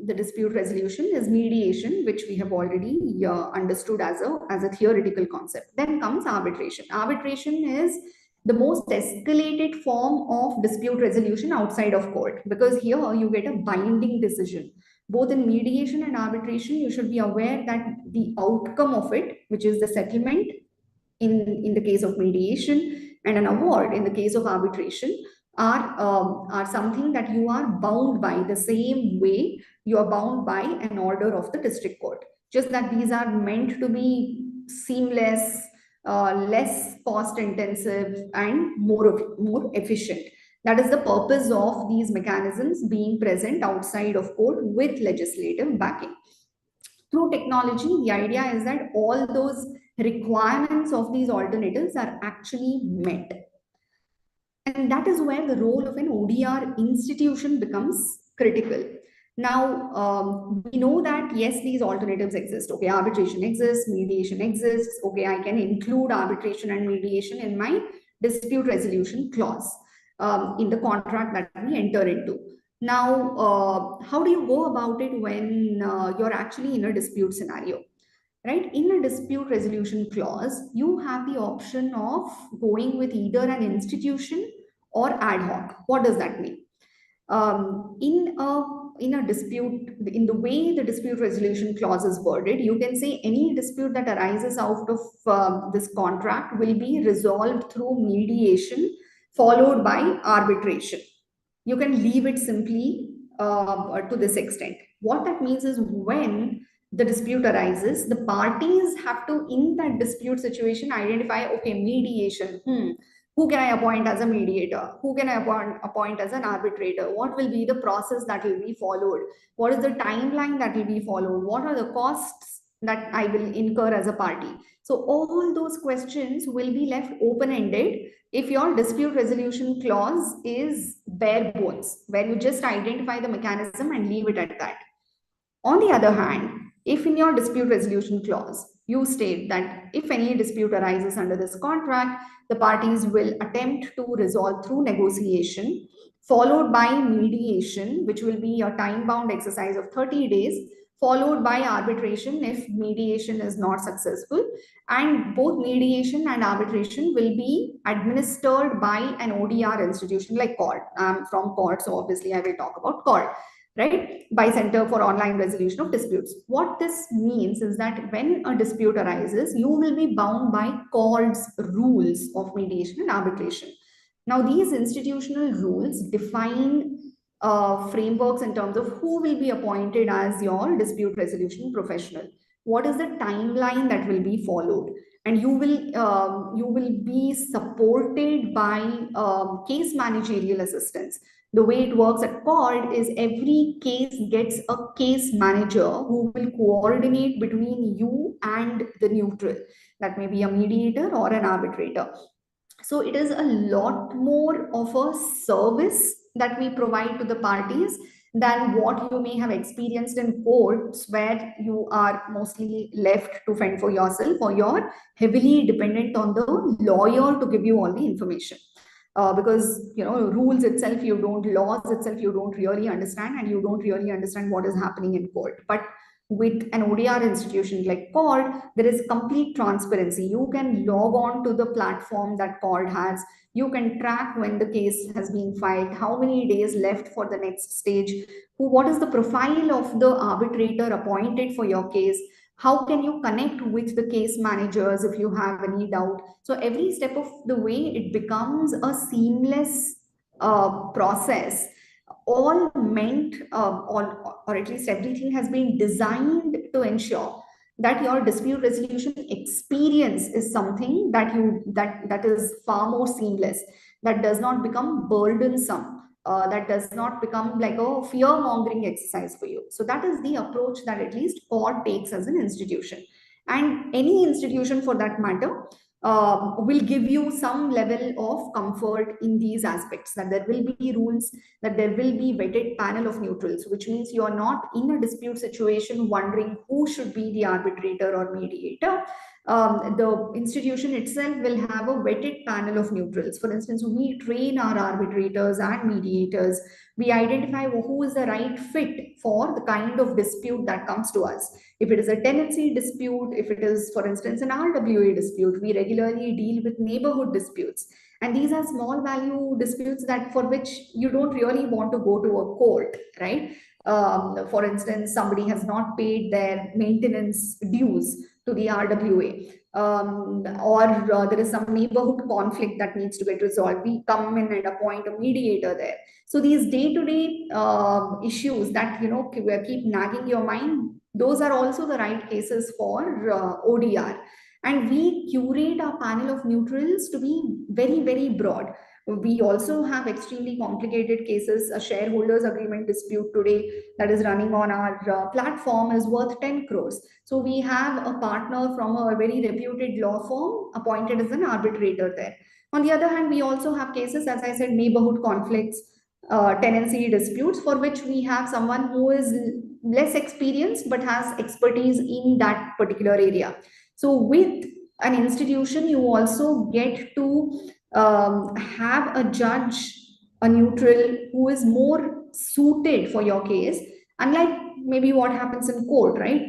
the dispute resolution is mediation, which we have already understood as a theoretical concept. Then comes arbitration. Arbitration is the most escalated form of dispute resolution outside of court, because here you get a binding decision. Both in mediation and arbitration, you should be aware that the outcome of it, which is the settlement in the case of mediation, and an award in the case of arbitration, are something that you are bound by the same way you are bound by an order of the district court. Just that these are meant to be seamless, less cost intensive, and more efficient. That is the purpose of these mechanisms being present outside of court with legislative backing. Through technology, the idea is that all those requirements of these alternatives are actually met. And that is where the role of an ODR institution becomes critical. Now, we know that yes, these alternatives exist. Okay, arbitration exists, mediation exists. Okay, I can include arbitration and mediation in my dispute resolution clause in the contract that we enter into. Now, how do you go about it when you're actually in a dispute scenario? Right? In a dispute resolution clause, you have the option of going with either an institution or ad hoc. What does that mean? In a dispute, in the way the dispute resolution clause is worded, you can say any dispute that arises out of this contract will be resolved through mediation followed by arbitration. You can leave it simply to this extent. What that means is, when the dispute arises, the parties have to, in that dispute situation, identify, okay, mediation. Who can I appoint as a mediator? Who can I appoint as an arbitrator? What will be the process that will be followed? What is the timeline that will be followed? What are the costs that I will incur as a party? So all those questions will be left open-ended if your dispute resolution clause is bare bones, where you just identify the mechanism and leave it at that. On the other hand, if in your dispute resolution clause, you state that if any dispute arises under this contract, the parties will attempt to resolve through negotiation, followed by mediation, which will be a time-bound exercise of 30 days, followed by arbitration if mediation is not successful. And both mediation and arbitration will be administered by an ODR institution like court. I'm from court, so obviously I will talk about court, right? By Center for Online Resolution of Disputes. What this means is that when a dispute arises, you will be bound by court's rules of mediation and arbitration. Now, these institutional rules define frameworks in terms of who will be appointed as your dispute resolution professional. What is the timeline that will be followed? And you will be supported by case managerial assistance. The way it works at court is every case gets a case manager who will coordinate between you and the neutral. That may be a mediator or an arbitrator. So it is a lot more of a service that we provide to the parties than what you may have experienced in courts, where you are mostly left to fend for yourself, or you're heavily dependent on the lawyer to give you all the information. Because rules itself you don't, laws itself you don't really understand, and you don't really understand what is happening in court. But with an ODR institution like CORD, there is complete transparency. You can log on to the platform that CORD has. You can track when the case has been filed, how many days left for the next stage, what is the profile of the arbitrator appointed for your case, how can you connect with the case managers if you have any doubt. So every step of the way, it becomes a seamless process, all meant, or at least everything has been designed to ensure that your dispute resolution experience is something that is far more seamless, that does not become burdensome, that does not become like a fear mongering exercise for you. So that is the approach that at least CORD takes as an institution, and any institution for that matter will give you some level of comfort in these aspects, that there will be rules, that there will be vetted panel of neutrals, which means you are not in a dispute situation wondering who should be the arbitrator or mediator. The institution itself will have a vetted panel of neutrals. For instance, we train our arbitrators and mediators. We identify who is the right fit for the kind of dispute that comes to us. If it is a tenancy dispute, if it is, for instance, an RWA dispute, we regularly deal with neighborhood disputes. And these are small value disputes that for which you don't really want to go to a court, right? For instance, somebody has not paid their maintenance dues to the RWA, or there is some neighborhood conflict that needs to get resolved. We come in and appoint a mediator there. So these day-to-day issues that keep nagging your mind, those are also the right cases for ODR. And we curate our panel of neutrals to be very, very broad. We also have extremely complicated cases. A shareholders agreement dispute today that is running on our platform is worth 10 crores. So we have a partner from a very reputed law firm appointed as an arbitrator there. On the other hand, we also have cases, as I said, neighborhood conflicts, tenancy disputes, for which we have someone who is less experienced but has expertise in that particular area. So with an institution, you also get to have a judge, a neutral, who is more suited for your case, unlike maybe what happens in court, right?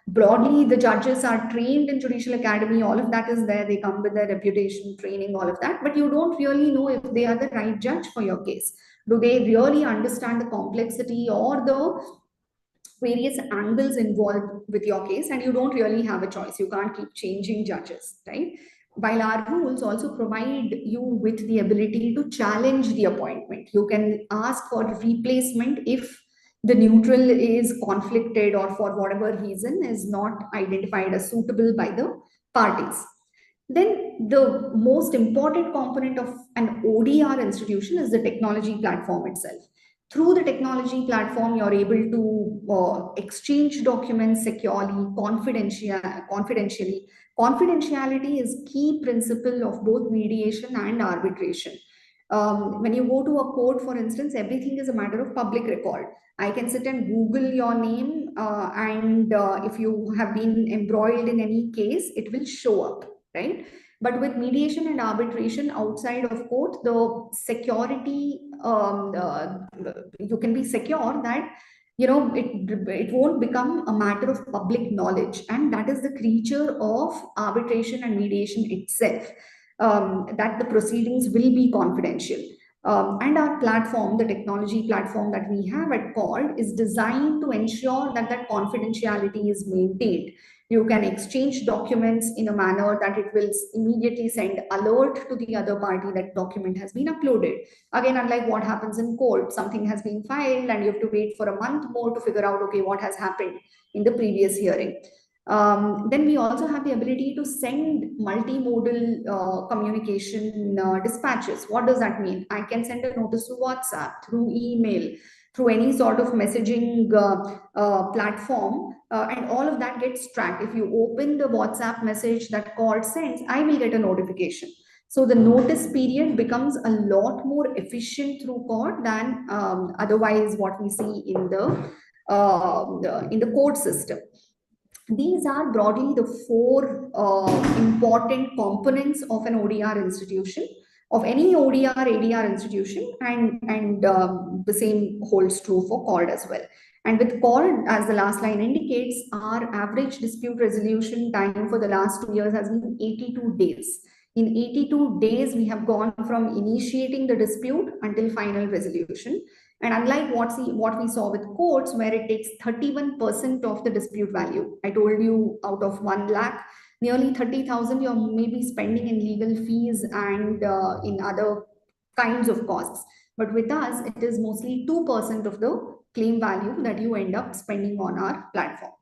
Broadly, the judges are trained in judicial academy, all of that is there, they come with their reputation, training, all of that, but you don't really know if they are the right judge for your case. Do they really understand the complexity or the various angles involved with your case? And you don't really have a choice, you can't keep changing judges, right? While our rules also provide you with the ability to challenge the appointment. You can ask for replacement if the neutral is conflicted or for whatever reason is not identified as suitable by the parties. Then the most important component of an ODR institution is the technology platform itself. Through the technology platform, you're able to exchange documents securely, confidentially. Confidentiality is key principle of both mediation and arbitration. When you go to a court, for instance, everything is a matter of public record. I can sit and Google your name, and if you have been embroiled in any case, it will show up, right? But with mediation and arbitration outside of court, the security, you can be secure that it won't become a matter of public knowledge, and that is the creature of arbitration and mediation itself, that the proceedings will be confidential. And our platform, the technology platform that we have at CORD, is designed to ensure that that confidentiality is maintained. You can exchange documents in a manner that it will immediately send alert to the other party that document has been uploaded. Again, unlike what happens in court, something has been filed and you have to wait for a month more to figure out, okay, what has happened in the previous hearing. Then we also have the ability to send multimodal communication dispatches. What does that mean? I can send a notice to WhatsApp, through email, through any sort of messaging platform, and all of that gets tracked. If you open the WhatsApp message that CORD sends, I will get a notification. So the notice period becomes a lot more efficient through CORD than otherwise what we see in the court system. These are broadly the four important components of an ODR institution, of any ODR, ADR institution, and the same holds true for CORD as well. And with CORD, as the last line indicates, our average dispute resolution time for the last 2 years has been 82 days. In 82 days, we have gone from initiating the dispute until final resolution. And unlike what we saw with courts, where it takes 31% of the dispute value, I told you out of 1 lakh, nearly 30,000 you're maybe spending in legal fees and in other kinds of costs. But with us, it is mostly 2% of the claim value that you end up spending on our platform.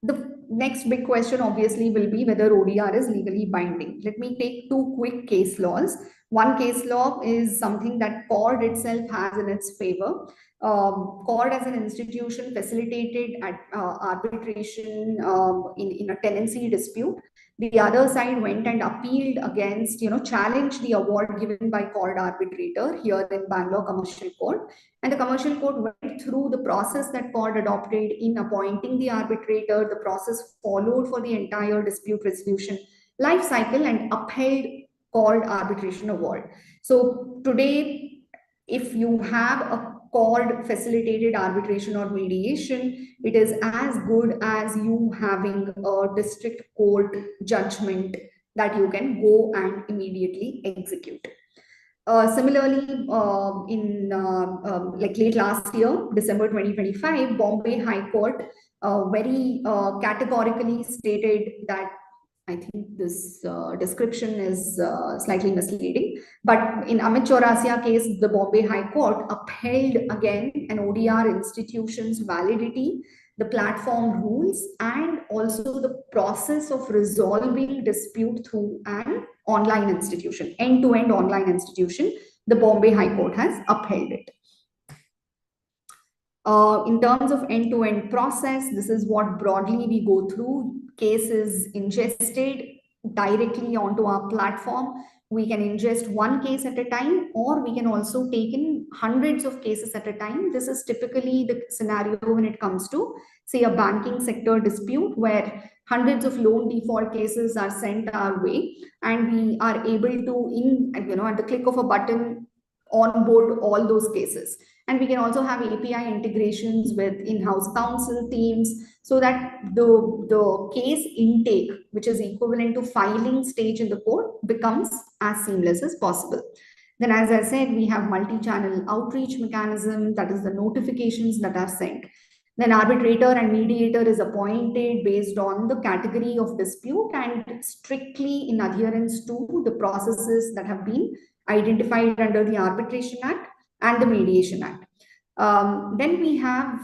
The next big question obviously will be whether ODR is legally binding. Let me take 2 quick case laws. One case law is something that CORD itself has in its favor. CORD as an institution facilitated at, arbitration in a tenancy dispute. The other side went and appealed against, challenged the award given by CORD arbitrator here in Bangalore Commercial Court. And the Commercial Court went through the process that CORD adopted in appointing the arbitrator, the process followed for the entire dispute resolution life cycle, and upheld CORD arbitration award. So today, if you have a CORD facilitated arbitration or mediation, it is as good as you having a district court judgment that you can go and immediately execute. Similarly, in like late last year, December 2025, Bombay High Court very categorically stated that, I think this description is slightly misleading, but in Amit Chaurasia case, the Bombay High Court upheld again an ODR institution's validity, the platform rules, and also the process of resolving dispute through an online institution, end-to-end online institution. The Bombay High Court has upheld it. In terms of end-to-end process, this is what broadly we go through. Case is ingested directly onto our platform. We can ingest 1 case at a time, or we can also take in hundreds of cases at a time. This is typically the scenario when it comes to, say, a banking sector dispute where hundreds of loan default cases are sent our way, and we are able to, at the click of a button, onboard all those cases. And we can also have API integrations with in-house counsel teams so that the case intake, which is equivalent to filing stage in the court, becomes as seamless as possible. Then, as I said, we have multi-channel outreach mechanism, that is the notifications that are sent. Then arbitrator and mediator is appointed based on the category of dispute and strictly in adherence to the processes that have been identified under the Arbitration Act and the Mediation Act. Then we have,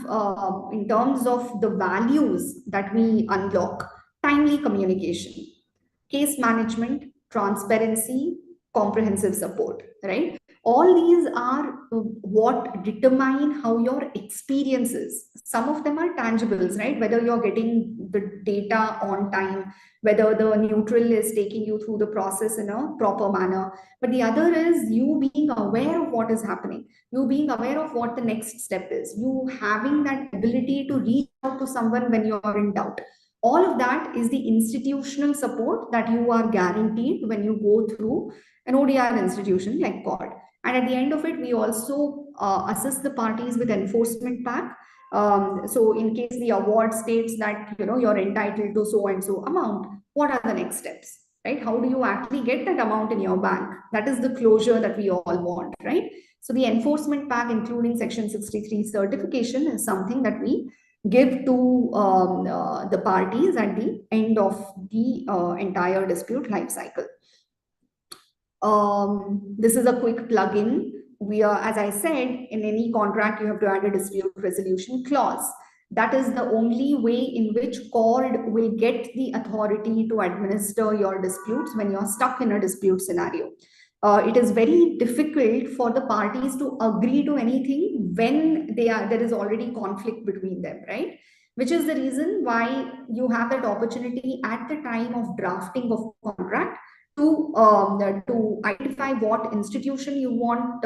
in terms of the values that we unlock, timely communication, case management, transparency, comprehensive support, right? All these are what determine how your experience is. Some of them are tangibles, right? Whether you're getting the data on time, whether the neutral is taking you through the process in a proper manner. But the other is you being aware of what is happening, you being aware of what the next step is, you having that ability to reach out to someone when you're in doubt. All of that is the institutional support that you are guaranteed when you go through an ODR institution like CORD. And at the end of it, we also assist the parties with enforcement pack. So in case the award states that you're entitled to so and so amount, what are the next steps, right? How do you actually get that amount in your bank? That is the closure that we all want, right? So the enforcement pack, including Section 63 certification, is something that we give to the parties at the end of the entire dispute life cycle. This is a quick plugin. We are, as I said, in any contract, you have to add a dispute resolution clause. That is the only way in which CORD will get the authority to administer your disputes when you're stuck in a dispute scenario. It is very difficult for the parties to agree to anything when there is already conflict between them, right? Which is the reason why you have that opportunity at the time of drafting of contract to identify what institution you want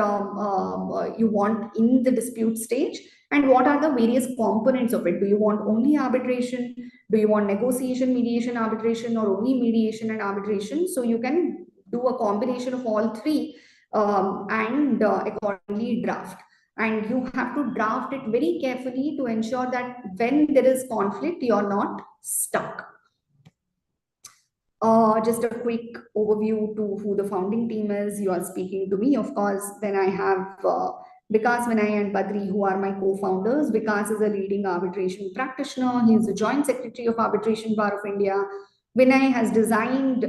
in the dispute stage, and what are the various components of it. Do you want only arbitration? Do you want negotiation, mediation, arbitration, or only mediation and arbitration? So you can do a combination of all three and accordingly draft. And you have to draft it very carefully to ensure that when there is conflict, you're not stuck. Just a quick overview to who the founding team is. You are speaking to me, of course. Then I have Vikas, Vinay, and Badri, who are my co-founders. Vikas is a leading arbitration practitioner. He is the Joint Secretary of Arbitration Bar of India. Vinay has designed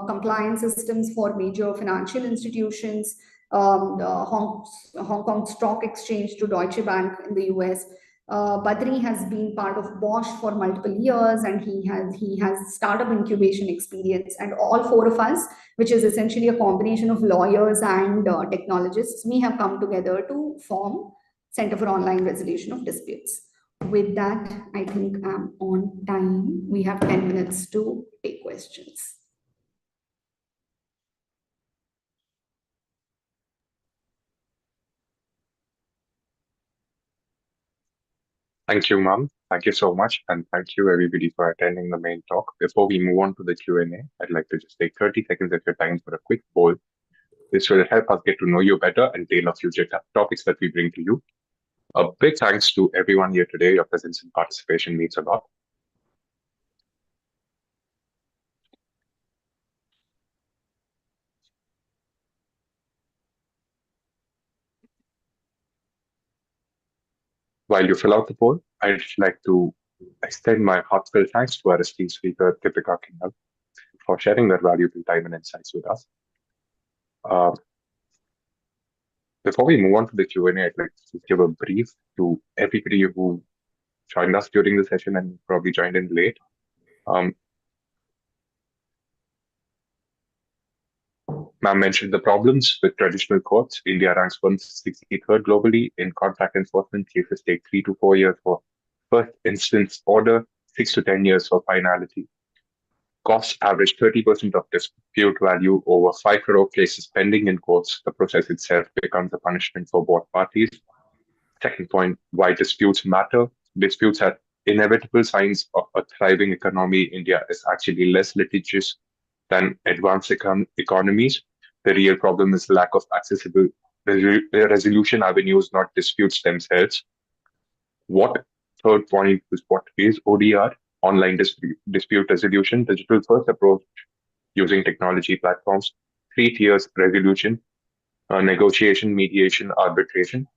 compliance systems for major financial institutions, the Hong Kong Stock Exchange to Deutsche Bank in the US. Badri has been part of Bosch for multiple years, and he has startup incubation experience. And all four of us, which is essentially a combination of lawyers and technologists, we have come together to form Center for Online Resolution of Disputes. With that, I think I'm on time. We have 10 minutes to take questions.
Thank you, ma'am. Thank you so much. And thank you, everybody, for attending the main talk. Before we move on to the Q&A, I'd like to just take 30 seconds of your time for a quick poll. This will help us get to know you better and tailor future topics that we bring to you. A big thanks to everyone here today. Your presence and participation means a lot. While you fill out the poll, I'd like to extend my heartfelt thanks to our esteemed speaker, Deepika Kinhal, for sharing their valuable time and insights with us. Before we move on to the Q&A, I'd like to give a brief to everybody who joined us during the session and probably joined in late. Ma'am mentioned the problems with traditional courts. India ranks 163rd globally in contract enforcement. Cases take 3 to 4 years for first instance order, 6 to 10 years for finality. Costs average 30% of dispute value. Over 5 crore cases pending in courts. The process itself becomes a punishment for both parties. Second point, why disputes matter. Disputes are inevitable signs of a thriving economy. India is actually less litigious than advanced economies. The real problem is lack of accessible resolution avenues, not disputes themselves. Third point is, what is ODR? Online dispute resolution, digital first approach using technology platforms, 3 tiers resolution, negotiation, mediation, arbitration,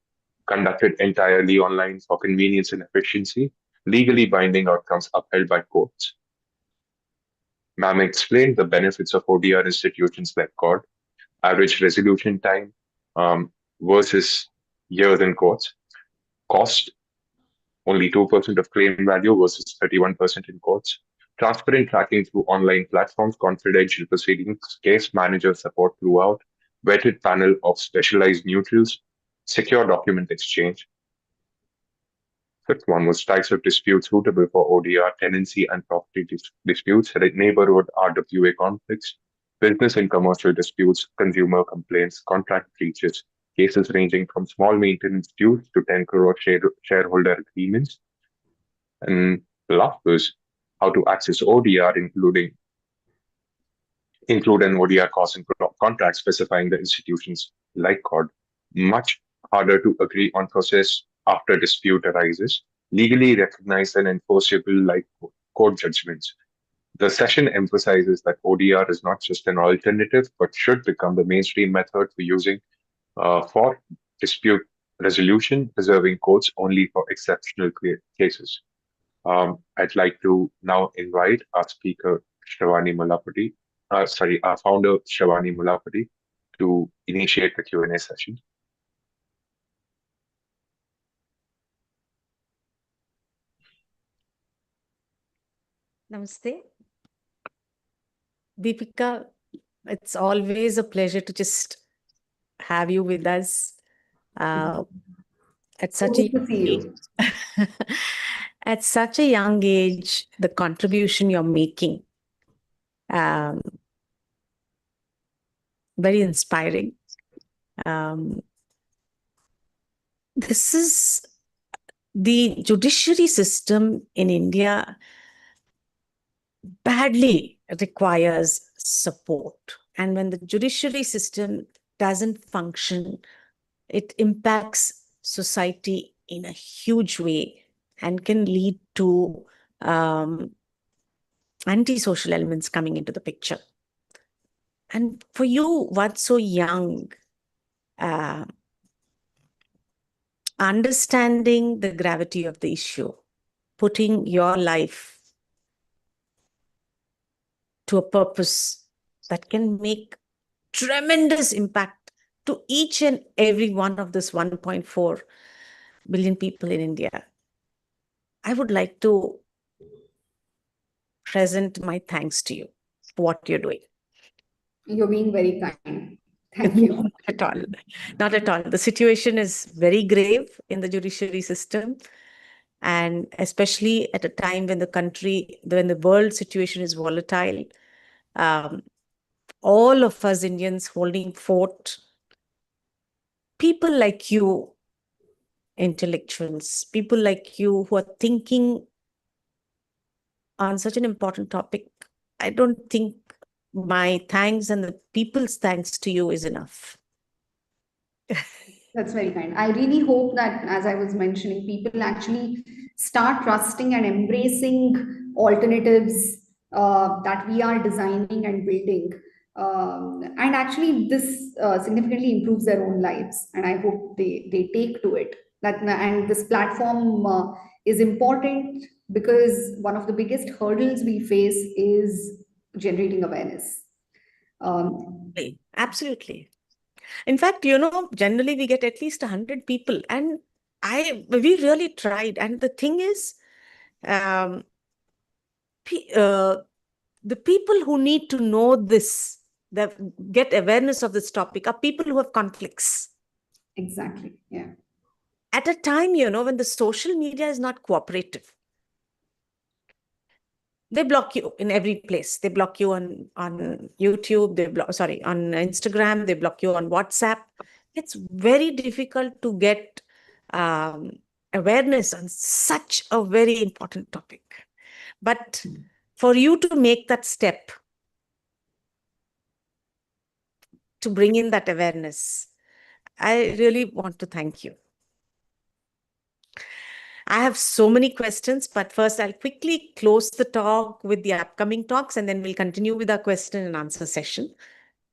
conducted entirely online for convenience and efficiency, legally binding outcomes upheld by courts. Ma'am explained the benefits of ODR institutions like court, average resolution time versus years in courts, cost, only 2% of claim value versus 31% in courts, transparent tracking through online platforms, confidential proceedings, case manager support throughout, vetted panel of specialized neutrals, secure document exchange. Fifth one was types of disputes suitable for ODR, tenancy and property disputes, neighborhood RWA conflicts, business and commercial disputes, consumer complaints, contract breaches, cases ranging from small maintenance dues to 10 crore shareholder agreements. And the last was how to access ODR, include an ODR cost and contract specifying the institutions like court. Much harder to agree on process after dispute arises, legally recognized and enforceable like court judgments. The session emphasizes that ODR is not just an alternative, but should become the mainstream method for using for dispute resolution, reserving courts only for exceptional cases. I'd like to now invite our speaker, Shravani Mullapudi, our founder, Shravani Mullapudi, to initiate the Q&A session.
Namaste. Deepika, it's always a pleasure to just have you with us at such
Good to see you.
at such a young age. The contribution you're making, very inspiring. This is the judiciary system in India badly requires support. And when the judiciary system doesn't function, it impacts society in a huge way and can lead to antisocial elements coming into the picture. And for you, once so young, understanding the gravity of the issue, putting your life to a purpose that can make tremendous impact to each and every one of this 1.4 billion people in India. I would like to present my thanks to you for what you're doing.
You're being very kind. Thank you.
Not at all. Not at all. The situation is very grave in the judiciary system. And especially at a time when the world situation is volatile, all of us Indians holding fort, people like you, intellectuals, people like you who are thinking on such an important topic, I don't think my thanks and the people's thanks to you is enough.
That's very kind. I really hope that, as I was mentioning, people actually start trusting and embracing alternatives that we are designing and building. And actually, this significantly improves their own lives. And I hope they take to it. And this platform is important because one of the biggest hurdles we face is generating awareness.
Absolutely. In fact, generally we get at least 100 people, and we really tried. And the thing is, the people who need to know this, that get awareness of this topic, are people who have conflicts.
Exactly. Yeah.
At a time, when the social media is not cooperative, they block you in every place. They block you on YouTube, on Instagram, they block you on WhatsApp. It's very difficult to get awareness on such a very important topic. But for you to make that step, to bring in that awareness, I really want to thank you. I have so many questions, but first I'll quickly close the talk with the upcoming talks, and then we'll continue with our question and answer session.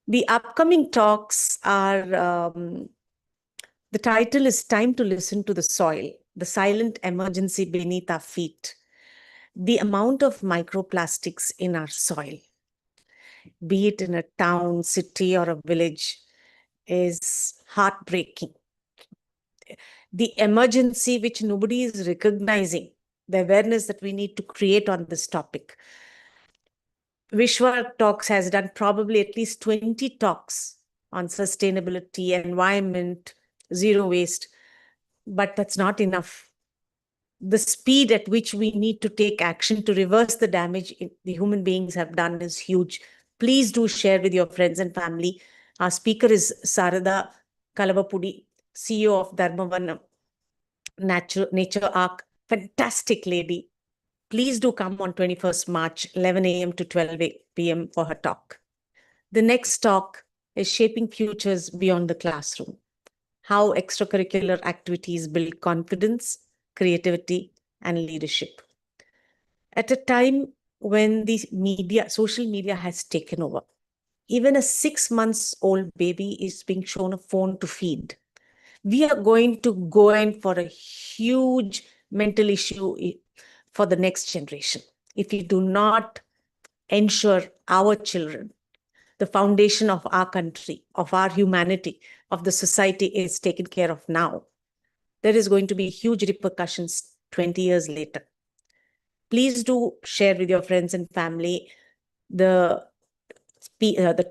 The upcoming talks are, the title is Time to Listen to the Soil, the Silent Emergency Beneath Our Feet. The amount of microplastics in our soil, be it in a town, city, or a village, is heartbreaking. The emergency which nobody is recognizing, the awareness that we need to create on this topic. WishwaTalks has done probably at least 20 talks on sustainability, environment, zero waste, but that's not enough. The speed at which we need to take action to reverse the damage the human beings have done is huge. Please do share with your friends and family. Our speaker is Sarada Kalavapudi, CEO of Dharmavan Nature Arc. Fantastic lady. Please do come on 21st March, 11 a.m. to 12 p.m. for her talk. The next talk is Shaping Futures Beyond the Classroom. How extracurricular activities build confidence, creativity, and leadership. At a time when the social media has taken over, even a 6 months old baby is being shown a phone to feed. We are going to go in for a huge mental issue for the next generation if we do not ensure our children, the foundation of our country, of our humanity, of the society is taken care of now. There is going to be huge repercussions 20 years later. Please do share with your friends and family the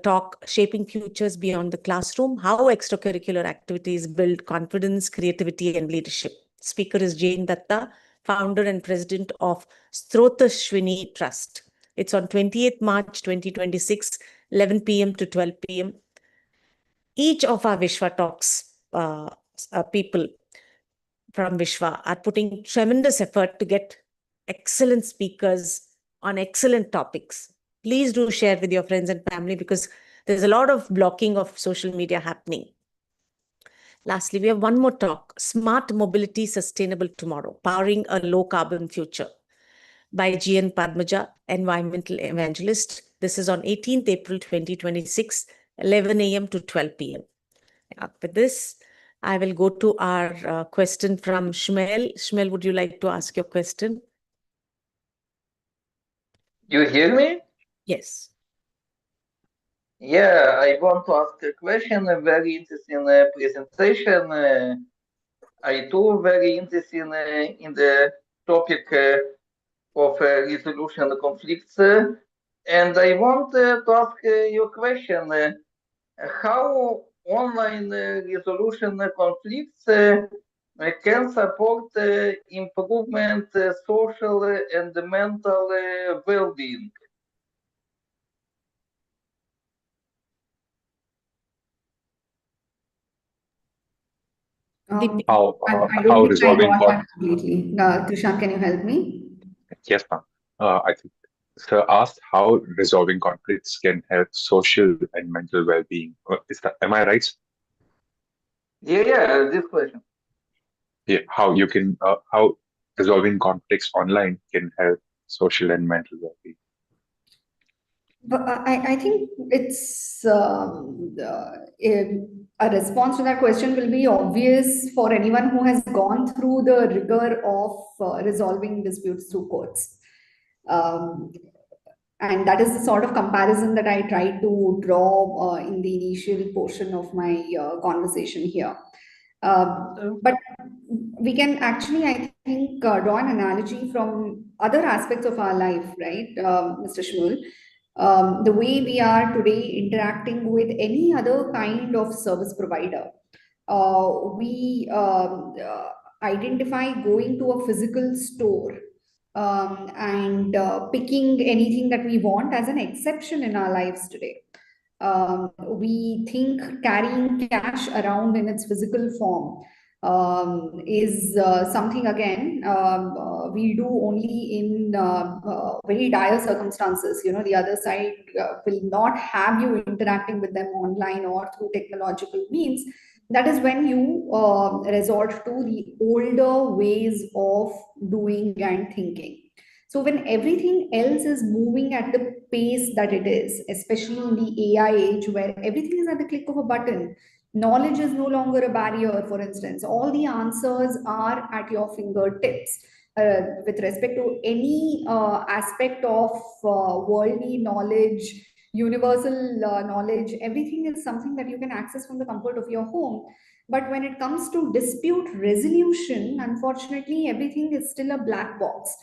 talk, Shaping Futures Beyond the Classroom, How Extracurricular Activities Build Confidence, Creativity, and Leadership. Speaker is Jane Datta, founder and president of Srothashwini Trust. It's on 28th March 2026, 11 p.m. to 12 p.m. Each of our WishwaTalks people from Wishwa are putting tremendous effort to get excellent speakers on excellent topics. Please do share with your friends and family because there's a lot of blocking of social media happening. Lastly, we have one more talk, Smart Mobility Sustainable Tomorrow, Powering a Low Carbon Future, by G.N. Padmaja, Environmental Evangelist. This is on 18th April 2026, 11 a.m. to 12 p.m. With this, I will go to our question from Shmuel. Shmuel, would you like to ask your question?
You hear me?
Yes.
Yeah, I want to ask a question. A very interesting presentation. I too very interested in the topic of resolution conflicts, and I want to ask you a question: how online resolution conflicts can support improvement social and mental well-being?
How
I
how
don't think I
resolving
got
con
that completely. Trishant, can you help me?
Yes, ma'am. I think sir asked how resolving conflicts can help social and mental well-being. Am I right?
Yeah, this question.
Yeah, how resolving conflicts online can help social and mental well-being.
But I think it's a response to that question will be obvious for anyone who has gone through the rigor of resolving disputes through courts. Um, and that is the sort of comparison that I tried to draw in the initial portion of my conversation here. But we can actually, I think, draw an analogy from other aspects of our life, right, Mr. Shmul? The way we are today interacting with any other kind of service provider. We identify going to a physical store and picking anything that we want as an exception in our lives today. We think carrying cash around in its physical form is something again we do only in very dire circumstances. You know, the other side will not have you interacting with them online or through technological means. That is when you resort to the older ways of doing and thinking. So when everything else is moving at the pace that it is, especially in the AI age where everything is at the click of a button, knowledge is no longer a barrier, for instance. All the answers are at your fingertips. With respect to any aspect of worldly knowledge, universal knowledge, everything is something that you can access from the comfort of your home. But when it comes to dispute resolution, unfortunately, everything is still a black box.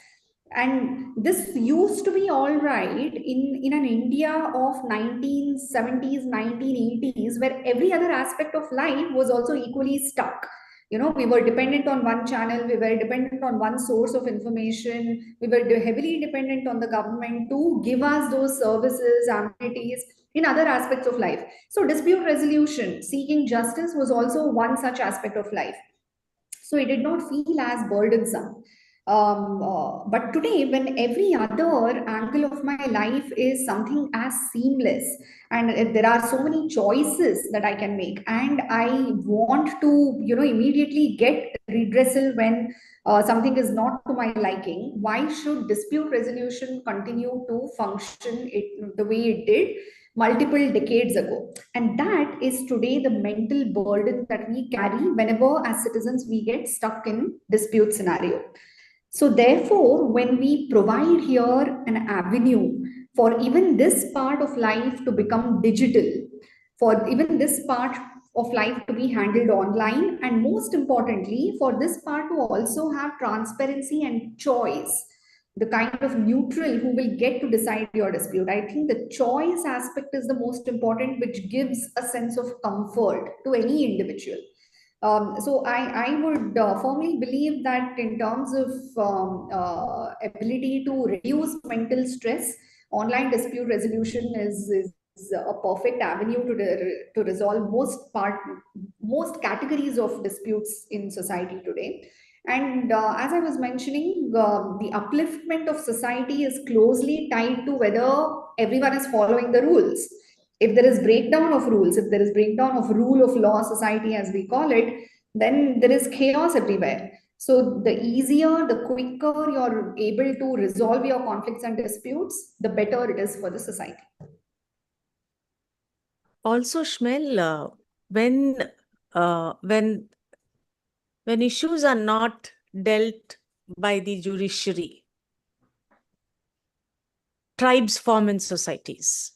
And this used to be all right in an India of 1970s, 1980s, where every other aspect of life was also equally stuck. You know, we were dependent on one channel, we were dependent on one source of information, we were heavily dependent on the government to give us those services, amenities in other aspects of life. So dispute resolution, seeking justice was also one such aspect of life. So it did not feel as burdensome. But today, when every other angle of my life is something as seamless, and there are so many choices that I can make, and I want to, you know, immediately get redressal when something is not to my liking, why should dispute resolution continue to function the way it did multiple decades ago? And that is today the mental burden that we carry whenever, as citizens, we get stuck in dispute scenario. So therefore, when we provide here an avenue for even this part of life to become digital, for even this part of life to be handled online, and most importantly, for this part to also have transparency and choice, the kind of neutral who will get to decide your dispute. I think the choice aspect is the most important, which gives a sense of comfort to any individual. So I would firmly believe that in terms of ability to reduce mental stress, online dispute resolution is a perfect avenue to resolve most categories of disputes in society today. And as I was mentioning, the upliftment of society is closely tied to whether everyone is following the rules. If there is breakdown of rules, if there is breakdown of rule of law society, as we call it, then there is chaos everywhere. So the easier, the quicker you're able to resolve your conflicts and disputes, the better it is for the society.
Also, Shmel, when issues are not dealt by the judiciary, tribes form in societies.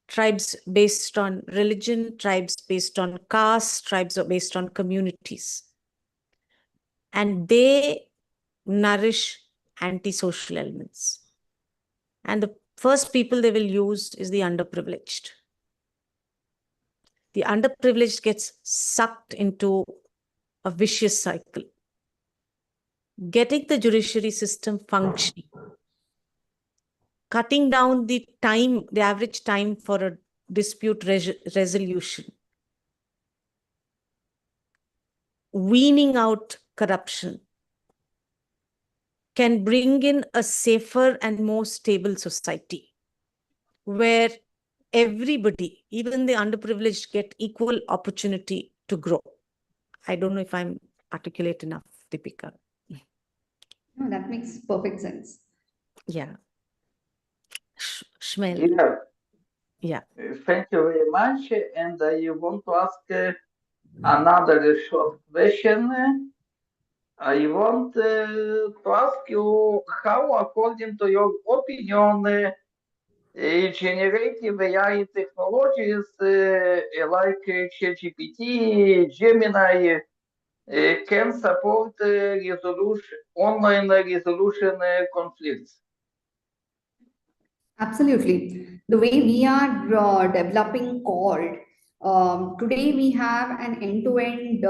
Tribes based on religion, tribes based on caste, tribes are based on communities. And they nourish antisocial elements. And the first people they will use is the underprivileged. The underprivileged gets sucked into a vicious cycle. Getting the judiciary system functioning, cutting down the average time for a dispute resolution, weaning out corruption, can bring in a safer and more stable society where everybody, even the underprivileged, get equal opportunity to grow. I don't know if I'm articulate enough, Deepika.
No, that makes perfect sense.
Yeah. Shmel.
Yeah.
Yeah.
Thank you very much. And I want to ask another short question. I want to ask you how, according to your opinion, generative AI technologies like ChatGPT, Gemini can support online resolution conflicts.
Absolutely. The way we are developing called, today we have an end-to-end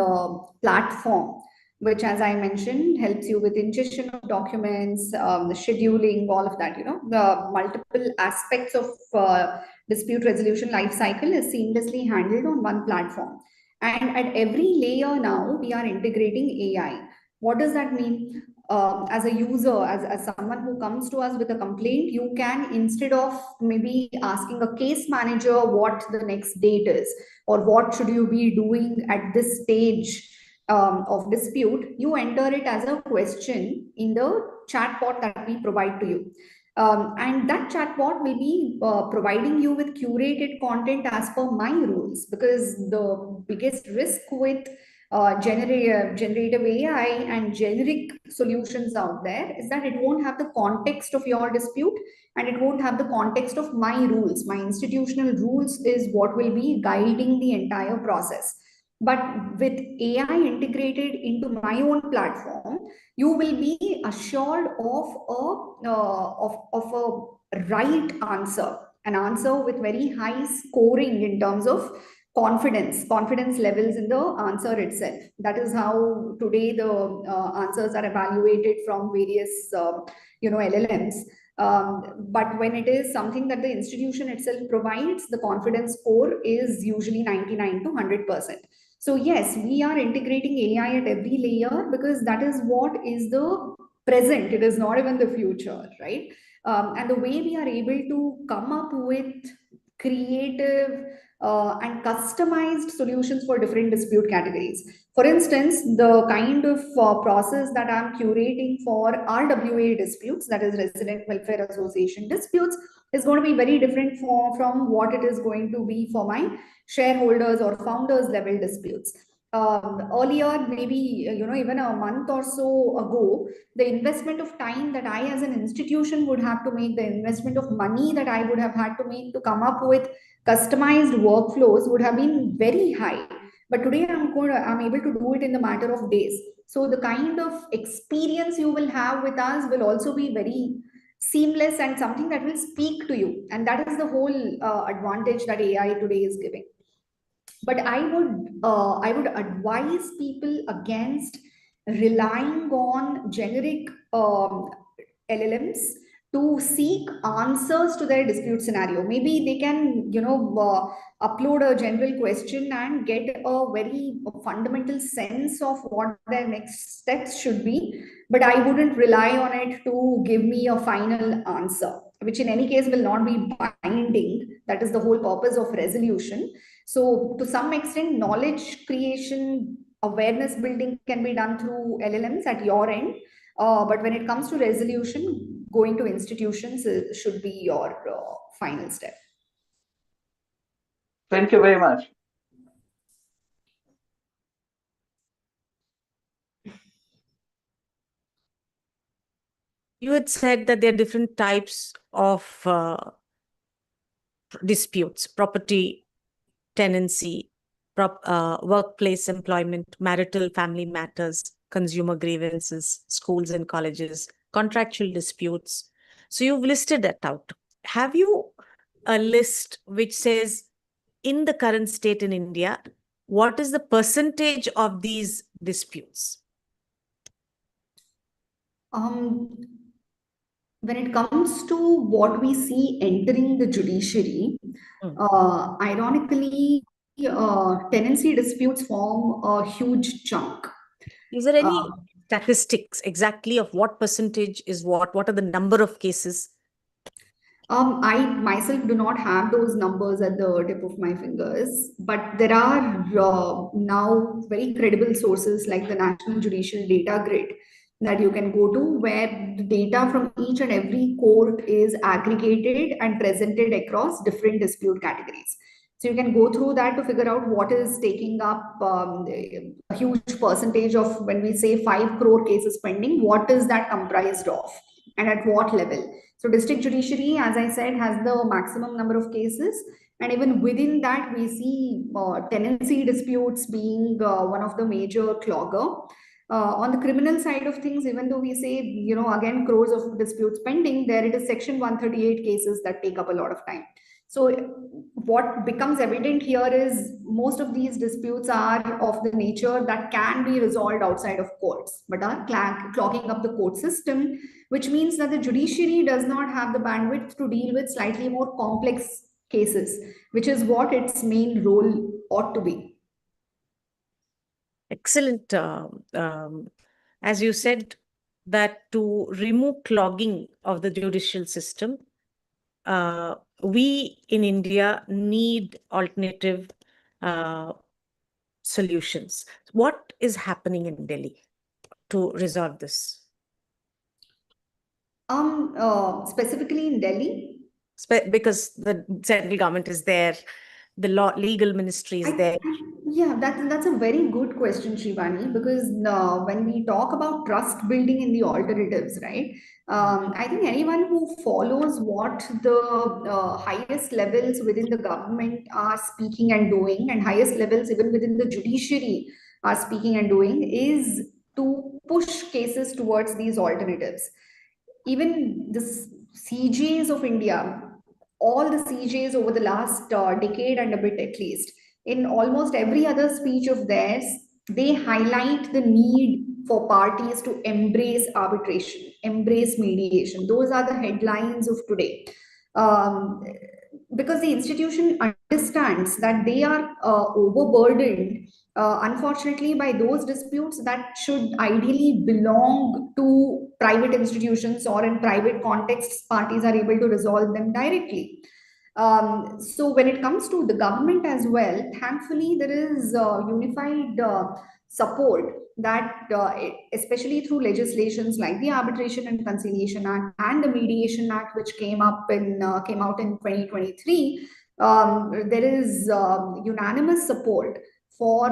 platform, which, as I mentioned, helps you with ingestion of documents, the scheduling, all of that. The multiple aspects of dispute resolution life cycle is seamlessly handled on one platform. And at every layer now, we are integrating AI. What does that mean? As a user, as someone who comes to us with a complaint, you can, instead of maybe asking a case manager what the next date is or what should you be doing at this stage of dispute, you enter it as a question in the chatbot that we provide to you. And that chatbot will be providing you with curated content as per my rules, because the biggest risk with generative AI and generic solutions out there is that it won't have the context of your dispute and it won't have the context of my rules. My institutional rules is what will be guiding the entire process. But with AI integrated into my own platform, you will be assured of a right answer, an answer with very high scoring in terms of confidence levels in the answer itself. That is how today the answers are evaluated from various LLMs. But when it is something that the institution itself provides, the confidence score is usually 99 to 100%. So yes, we are integrating AI at every layer because that is what is the present. It is not even the future, right? And the way we are able to come up with creative and customized solutions for different dispute categories. For instance, the kind of process that I'm curating for RWA disputes, that is Resident Welfare Association disputes, is going to be very different from what it is going to be for my shareholders or founders level disputes. Earlier, maybe even a month or so ago, the investment of time that I as an institution would have to make, the investment of money that I would have had to make to come up with customized workflows would have been very high. But today I'm able to do it in the matter of days. So the kind of experience you will have with us will also be very seamless and something that will speak to you. And that is the whole advantage that AI today is giving. But I would advise people against relying on generic LLMs to seek answers to their dispute scenario. Maybe they can upload a general question and get a very fundamental sense of what their next steps should be, but I wouldn't rely on it to give me a final answer. which in any case will not be binding. That is the whole purpose of resolution. So to some extent, knowledge creation, awareness building can be done through LLMs at your end. But when it comes to resolution, going to institutions should be your final step.
Thank you very much.
You had said that there are different types of disputes: property, tenancy, workplace employment, marital family matters, consumer grievances, schools and colleges, contractual disputes. So you've listed that out. Have you a list which says, in the current state in India, what is the percentage of these disputes?
When it comes to what we see entering the judiciary, ironically, tenancy disputes form a huge chunk.
Is there any statistics exactly of what percentage is what? What are the number of cases?
I myself do not have those numbers at the tip of my fingers, but there are now very credible sources like the National Judicial Data Grid that you can go to, where the data from each and every court is aggregated and presented across different dispute categories. So you can go through that to figure out what is taking up a huge percentage of, when we say 5 crore cases pending, what is that comprised of and at what level. So district judiciary, as I said, has the maximum number of cases. And even within that, we see tenancy disputes being one of the major clogger. On the criminal side of things, even though we say, again, crores of disputes pending, there it is Section 138 cases that take up a lot of time. So what becomes evident here is most of these disputes are of the nature that can be resolved outside of courts, but are clogging up the court system, which means that the judiciary does not have the bandwidth to deal with slightly more complex cases, which is what its main role ought to be.
Excellent. As you said, that to remove clogging of the judicial system, we in India need alternative solutions. What is happening in Delhi to resolve this?
Specifically in Delhi?
Because the central government is there, the legal ministry is there.
Yeah, that's a very good question, Shivani, because when we talk about trust building in the alternatives, right? I think anyone who follows what the highest levels within the government are speaking and doing, and highest levels even within the judiciary are speaking and doing, is to push cases towards these alternatives. Even the CJs of India, all the CJs over the last decade and a bit at least, in almost every other speech of theirs, they highlight the need for parties to embrace arbitration, embrace mediation. Those are the headlines of today. Because the institution understands that they are overburdened, unfortunately, by those disputes that should ideally belong to private institutions, or in private contexts, parties are able to resolve them directly. So when it comes to the government as well, thankfully, there is unified support that, especially through legislations like the Arbitration and Conciliation Act and the Mediation Act, which came out in 2023, there is unanimous support for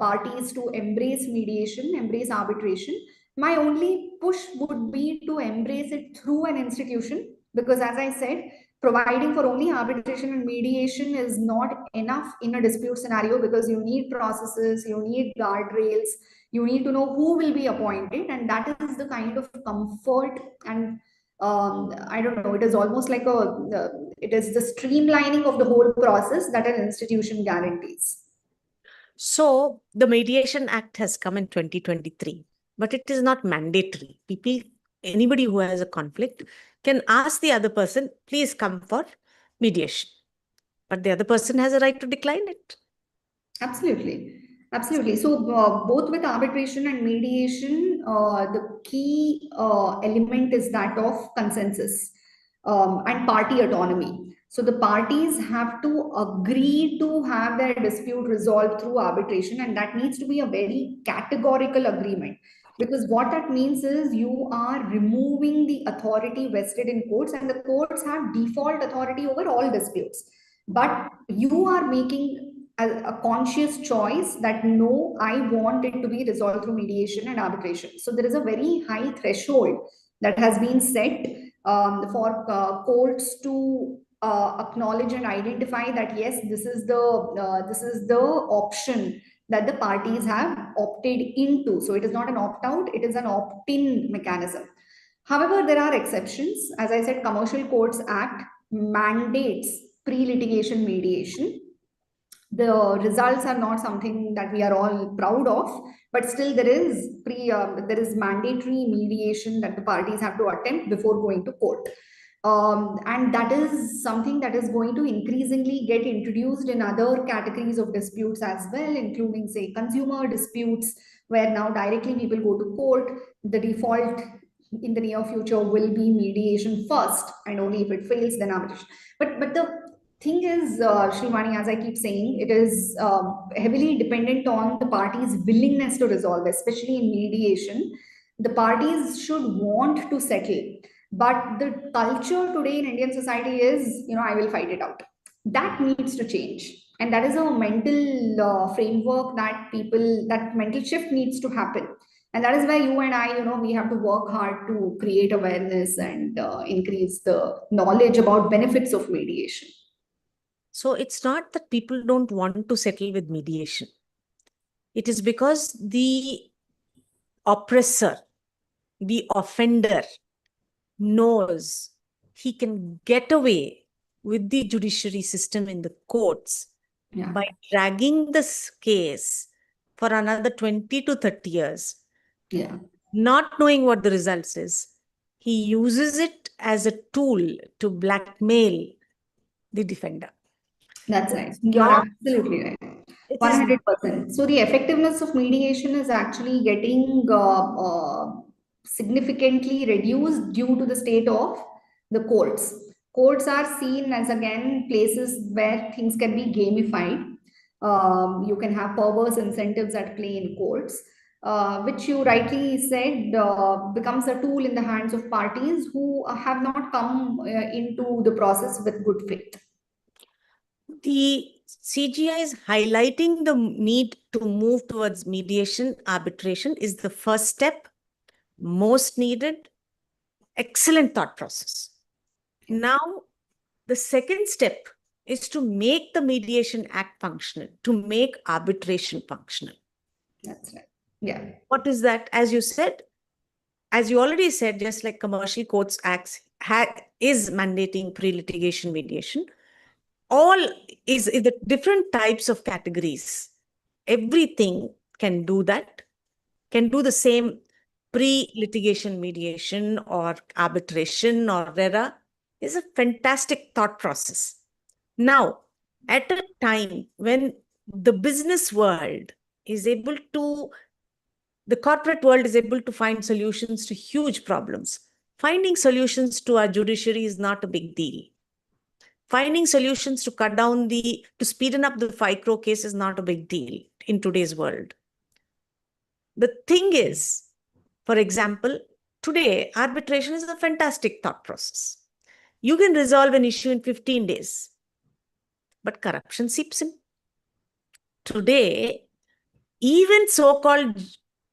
parties to embrace mediation, embrace arbitration. My only push would be to embrace it through an institution, because as I said, providing for only arbitration and mediation is not enough in a dispute scenario, because you need processes, you need guardrails, you need to know who will be appointed, and that is the kind of comfort and I don't know, it is almost like it is the streamlining of the whole process that an institution guarantees.
So the Mediation Act has come in 2023, but it is not mandatory. Anybody who has a conflict can ask the other person, please come for mediation. But the other person has a right to decline it.
Absolutely. Absolutely. So both with arbitration and mediation, the key element is that of consensus. and party autonomy. So the parties have to agree to have their dispute resolved through arbitration, and that needs to be a very categorical agreement. Because what that means is you are removing the authority vested in courts, and the courts have default authority over all disputes. But you are making a conscious choice that no, I want it to be resolved through mediation and arbitration. So there is a very high threshold that has been set for courts to acknowledge and identify that yes, this is the option that the parties have opted into. So it is not an opt-out, it is an opt-in mechanism. However, there are exceptions. As I said, Commercial Courts Act mandates pre-litigation mediation. The results are not something that we are all proud of, but still there is mandatory mediation that the parties have to attempt before going to court. And that is something that is going to increasingly get introduced in other categories of disputes as well, including, say, consumer disputes, where now directly people go to court. The default in the near future will be mediation first, and only if it fails, then arbitration. But the thing is, Shrivani, as I keep saying, it is heavily dependent on the parties' willingness to resolve, especially in mediation. The parties should want to settle, but the culture today in Indian society is, I will fight it out. That needs to change. And that is a mental framework that mental shift needs to happen. And that is where you and I, we have to work hard to create awareness and increase the knowledge about benefits of mediation.
So it's not that people don't want to settle with mediation. It is because the oppressor, the offender, knows he can get away with the judiciary system in the courts by dragging this case for another 20 to 30 years. Not knowing what the results is, he uses it as a tool to blackmail the defender.
That's right. You're absolutely right. 100%. So the effectiveness of mediation is actually getting significantly reduced due to the state of the courts. Courts are seen as, again, places where things can be gamified. You can have perverse incentives at play in courts, which you rightly said becomes a tool in the hands of parties who have not come into the process with good faith.
The CGI is highlighting the need to move towards mediation. Arbitration is the first step, most needed. Excellent thought process. Now, the second step is to make the Mediation Act functional, to make arbitration functional.
That's right. Yeah.
What is that? As you said, as you already said, just like Commercial Courts Act is mandating pre-litigation mediation, all is the different types of categories. Everything can do that, can do the same pre-litigation mediation or arbitration or RERA. Is a fantastic thought process. Now, at a time when the business world is able to, the corporate world is able to find solutions to huge problems, finding solutions to our judiciary is not a big deal. Finding solutions to cut down to speeden up the 5 crore case is not a big deal in today's world. The thing is, for example, today, arbitration is a fantastic thought process. You can resolve an issue in 15 days, but corruption seeps in. Today, even so-called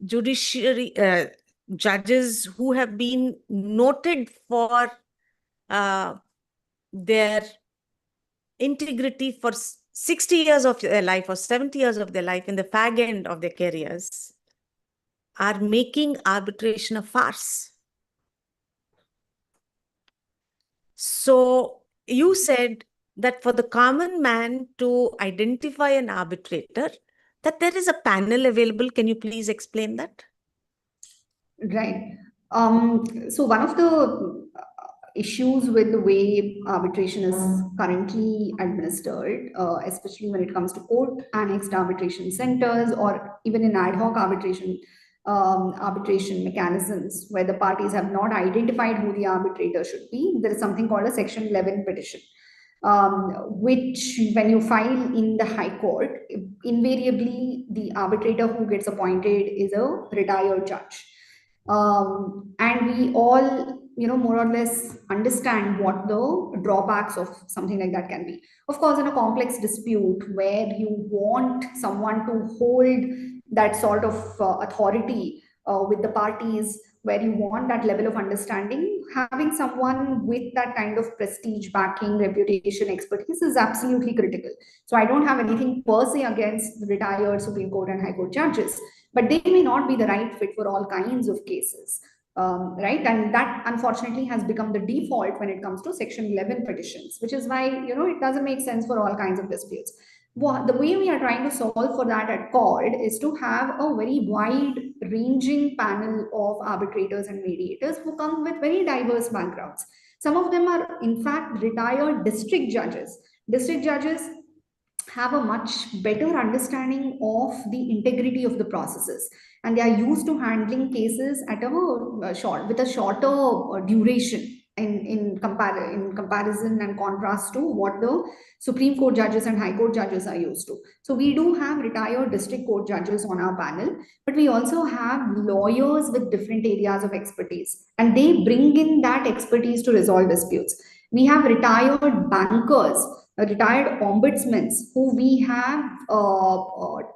judiciary judges who have been noted for their integrity for 60 years of their life or 70 years of their life in the fag end of their careers are making arbitration a farce. So you said that for the common man to identify an arbitrator, that there is a panel available. Can you please explain that?
Right. So one of the issues with the way arbitration is currently administered, especially when it comes to court annexed arbitration centers or even in ad hoc arbitration arbitration mechanisms where the parties have not identified who the arbitrator should be, there is something called a Section 11 petition, which when you file in the High Court, invariably the arbitrator who gets appointed is a retired judge. And we all, more or less understand what the drawbacks of something like that can be. Of course, in a complex dispute where you want someone to hold that sort of authority with the parties, where you want that level of understanding, having someone with that kind of prestige, backing, reputation, expertise is absolutely critical. So I don't have anything per se against the retired Supreme Court and High Court judges, but they may not be the right fit for all kinds of cases. Right, and that unfortunately has become the default when it comes to Section 11 petitions, which is why it doesn't make sense for all kinds of disputes. The way we are trying to solve for that at CORD is to have a very wide-ranging panel of arbitrators and mediators who come with very diverse backgrounds. Some of them are, in fact, retired district judges. District judges have a much better understanding of the integrity of the processes, and they are used to handling cases at with a shorter duration in comparison and contrast to what the Supreme Court judges and High Court judges are used to. So we do have retired district court judges on our panel, but we also have lawyers with different areas of expertise, and they bring in that expertise to resolve disputes. We have retired bankers, retired ombudsmen who we have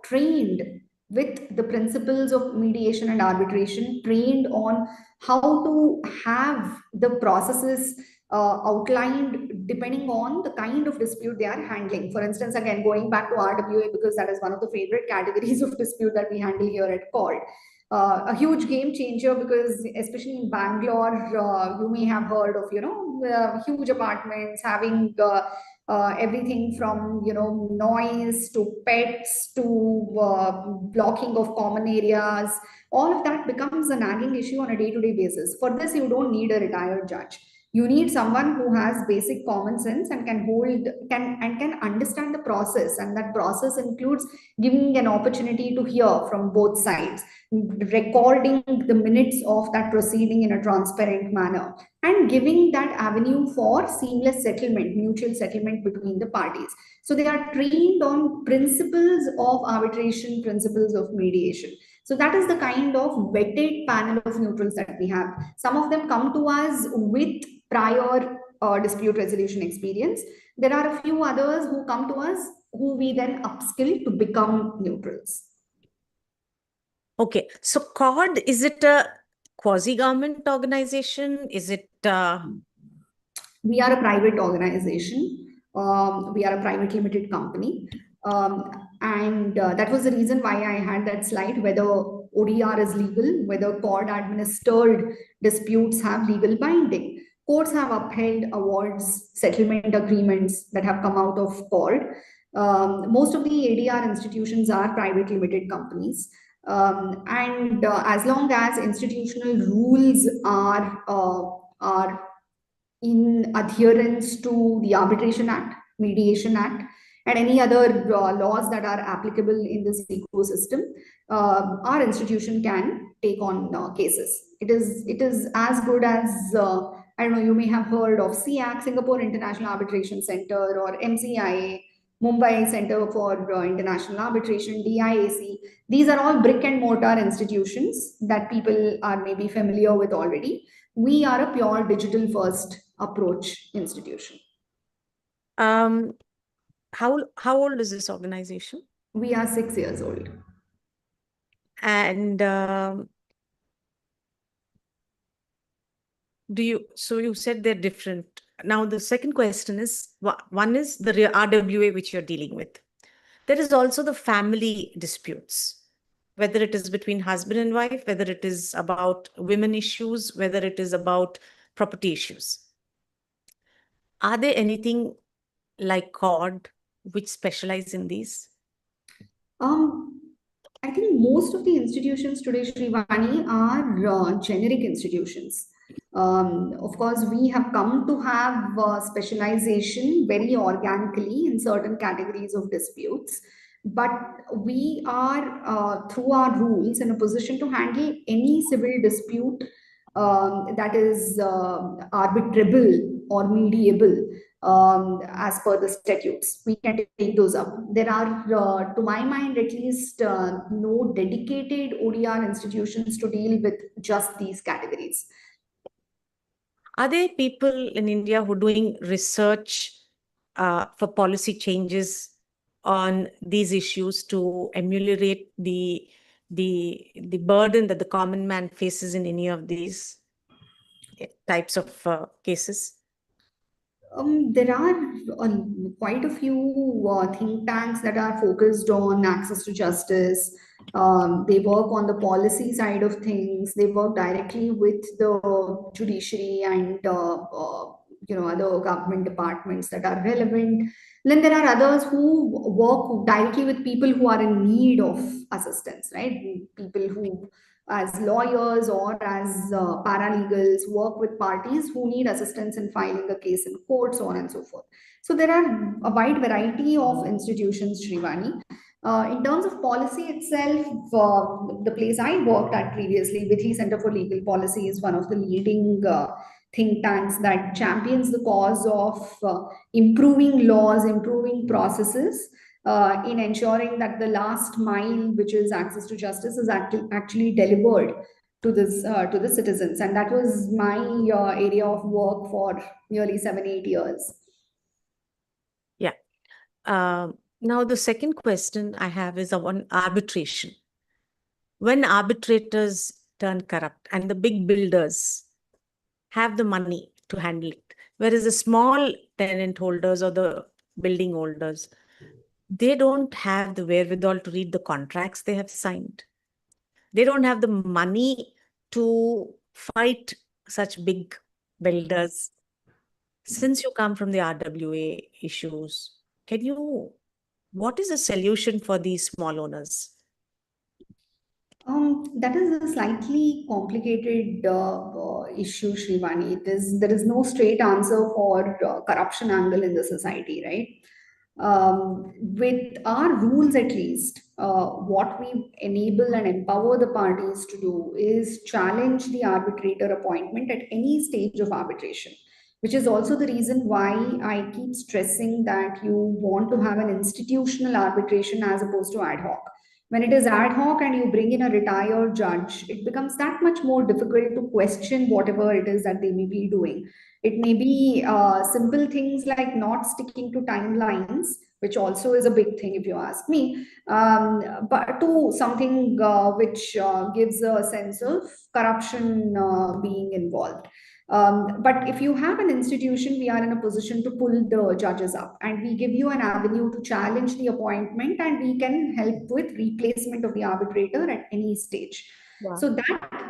trained with the principles of mediation and arbitration, trained on how to have the processes outlined depending on the kind of dispute they are handling. For instance, again, going back to RWA, because that is one of the favorite categories of dispute that we handle here at CORD. A huge game changer, because especially in Bangalore, you may have heard of, huge apartments having everything from, noise to pets to blocking of common areas. All of that becomes a nagging issue on a day-to-day basis. For this, you don't need a retired judge. You need someone who has basic common sense and can understand the process, and that process includes giving an opportunity to hear from both sides, recording the minutes of that proceeding in a transparent manner, and giving that avenue for seamless settlement, mutual settlement between the parties. So they are trained on principles of arbitration, principles of mediation. So that is the kind of vetted panel of neutrals that we have. Some of them come to us with prior dispute resolution experience. There are a few others who come to us who we then upskill to become neutrals.
Okay, so CORD, is it a quasi-government organization? Is it?
We are a private organization. We are a private limited company. And that was the reason why I had that slide, whether ODR is legal, whether CORD administered disputes have legal binding. Courts have upheld awards, settlement agreements that have come out of CORD. Most of the ADR institutions are private limited companies. And as long as institutional rules are in adherence to the Arbitration Act, Mediation Act, and any other laws that are applicable in this ecosystem, our institution can take on cases. It is as good as, I don't know, you may have heard of SIAC, Singapore International Arbitration Center, or MCIA, Mumbai Center for International Arbitration, DIAC. These are all brick and mortar institutions that people are maybe familiar with already. We are a pure digital first approach institution.
How old is this organization?
We are 6 years old.
And so you said they're different. Now, the second question is, one is the RWA which you're dealing with. There is also the family disputes, whether it is between husband and wife, whether it is about women issues, whether it is about property issues. Are there anything like CORD which specialize in these?
I think most of the institutions today, Shrivani, are generic institutions. Of course, we have come to have specialization very organically in certain categories of disputes. but we are, through our rules, in a position to handle any civil dispute that is arbitrable or mediable as per the statutes. We can take those up. There are, to my mind, at least no dedicated ODR institutions to deal with just these categories.
Are there people in India who are doing research for policy changes on these issues to ameliorate the burden that the common man faces in any of these types of cases?
There are quite a few think tanks that are focused on access to justice. They work on the policy side of things. They work directly with the judiciary and other government departments that are relevant. Then there are others who work directly with people who are in need of assistance, right? People who, as lawyers or as paralegals, work with parties who need assistance in filing a case in court, so on and so forth. So there are a wide variety of institutions, Shrivani. In terms of policy itself, the place I worked at previously, Vithi Center for Legal Policy, is one of the leading think tanks that champions the cause of improving laws, improving processes, in ensuring that the last mile, which is access to justice, is actually delivered to the citizens. And that was my area of work for nearly 7-8 years.
Yeah. Now, the second question I have is on arbitration. When arbitrators turn corrupt and the big builders have the money to handle it, whereas the small tenant holders or the building holders, they don't have the wherewithal to read the contracts they have signed. They don't have the money to fight such big builders. Since you come from the RWA issues, what is the solution for these small owners?
That is a slightly complicated issue, Shrivani. There is no straight answer for corruption angle in the society, right? With our rules, at least, what we enable and empower the parties to do is challenge the arbitrator appointment at any stage of arbitration, which is also the reason why I keep stressing that you want to have an institutional arbitration as opposed to ad hoc. When it is ad hoc and you bring in a retired judge, it becomes that much more difficult to question whatever it is that they may be doing. It may be simple things like not sticking to timelines, which also is a big thing if you ask me, but to something which gives a sense of corruption being involved. But if you have an institution, we are in a position to pull the judges up, and we give you an avenue to challenge the appointment, and we can help with replacement of the arbitrator at any stage.
Wow.
So that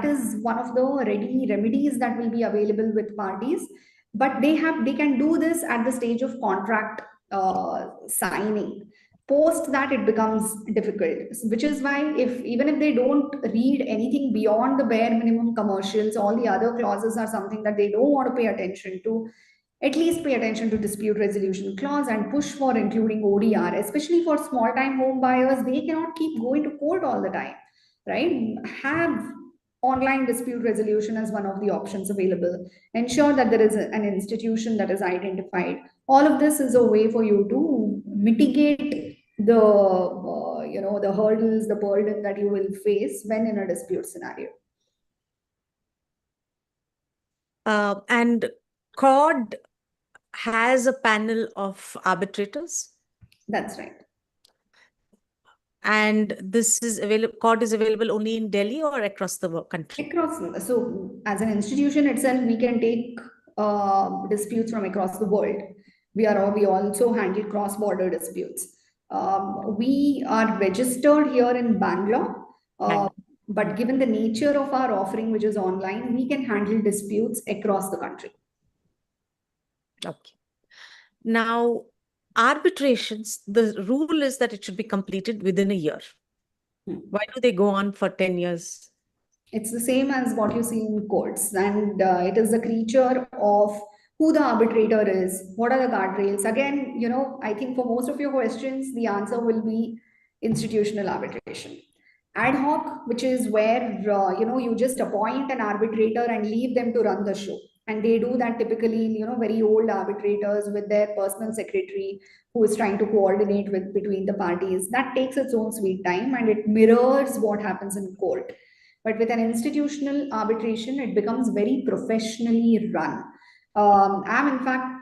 is one of the ready remedies that will be available with parties, but they can do this at the stage of contract signing. Post that, it becomes difficult, which is why even if they don't read anything beyond the bare minimum commercials, all the other clauses are something that they don't want to pay attention to. At least pay attention to dispute resolution clause and push for including ODR, especially for small time home buyers. They cannot keep going to court all the time, right? Have online dispute resolution as one of the options available. Ensure that there is an institution that is identified. All of this is a way for you to mitigate the hurdles, the burden that you will face when in a dispute scenario.
And COD has a panel of arbitrators.
That's right.
And this is available. COD is available only in Delhi or across the country?
So as an institution itself, we can take disputes from across the world. We also handle cross-border disputes. We are registered here in Bangalore, but given the nature of our offering, which is online, we can handle disputes across the country.
Okay. Now, arbitrations, the rule is that it should be completed within a year. Why do they go on for 10 years?
It's the same as what you see in courts, and it is a creature of who the arbitrator is, what are the guardrails. Again, I think for most of your questions, the answer will be institutional arbitration. Ad hoc, which is where, you just appoint an arbitrator and leave them to run the show. And they do that typically in, very old arbitrators with their personal secretary who is trying to coordinate between the parties. That takes its own sweet time and it mirrors what happens in court. But with an institutional arbitration, it becomes very professionally run. I'm in fact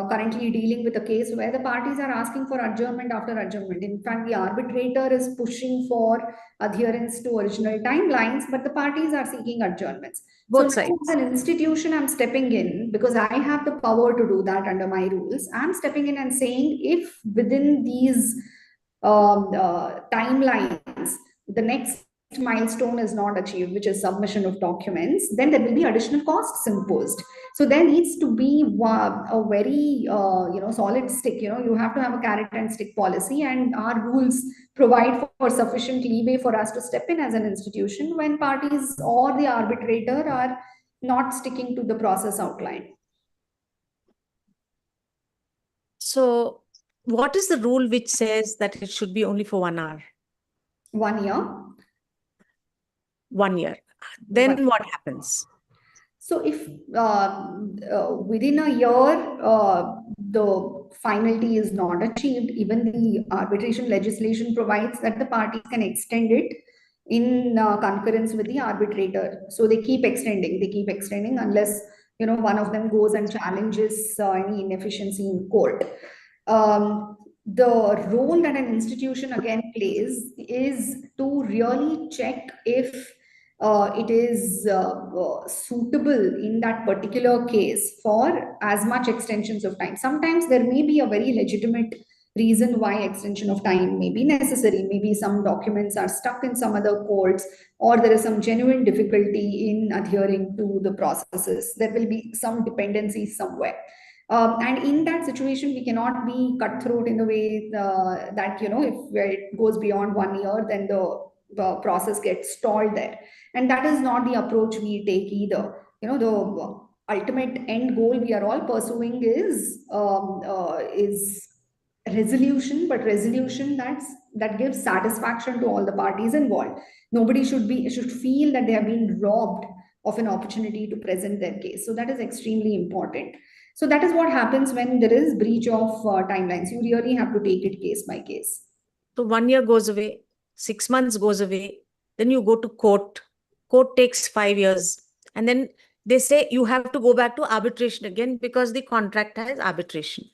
currently dealing with a case where the parties are asking for adjournment after adjournment. In fact, the arbitrator is pushing for adherence to original timelines, but the parties are seeking adjournments.
Both
So now
sides.
as an institution, I'm stepping in because I have the power to do that under my rules. I'm stepping in and saying if within these timelines, the next milestone is not achieved, which is submission of documents, then there will be additional costs imposed. So there needs to be a very solid stick. You have to have a carrot and stick policy, and our rules provide for sufficient leeway for us to step in as an institution when parties or the arbitrator are not sticking to the process outlined.
So what is the rule which says that it should be only for 1 hour?
1 year.
1 year. Then what happens?
So if within a year the finality is not achieved, even the arbitration legislation provides that the parties can extend it in concurrence with the arbitrator. So they keep extending unless one of them goes and challenges any inefficiency in court. The role that an institution again plays is to really check if it is suitable in that particular case for as much extensions of time. Sometimes there may be a very legitimate reason why extension of time may be necessary. Maybe some documents are stuck in some other courts, or there is some genuine difficulty in adhering to the processes. There will be some dependency somewhere. And in that situation, we cannot be cutthroat in the way that, if it goes beyond 1 year, then the process gets stalled there. And that is not the approach we take either. The ultimate end goal we are all pursuing is resolution, but resolution that gives satisfaction to all the parties involved. Nobody should feel that they have been robbed of an opportunity to present their case. So that is extremely important. So that is what happens when there is breach of timelines. You really have to take it case by case.
So 1 year goes away, 6 months goes away, then you go to court. Court takes 5 years. And then they say you have to go back to arbitration again because the contract has arbitration.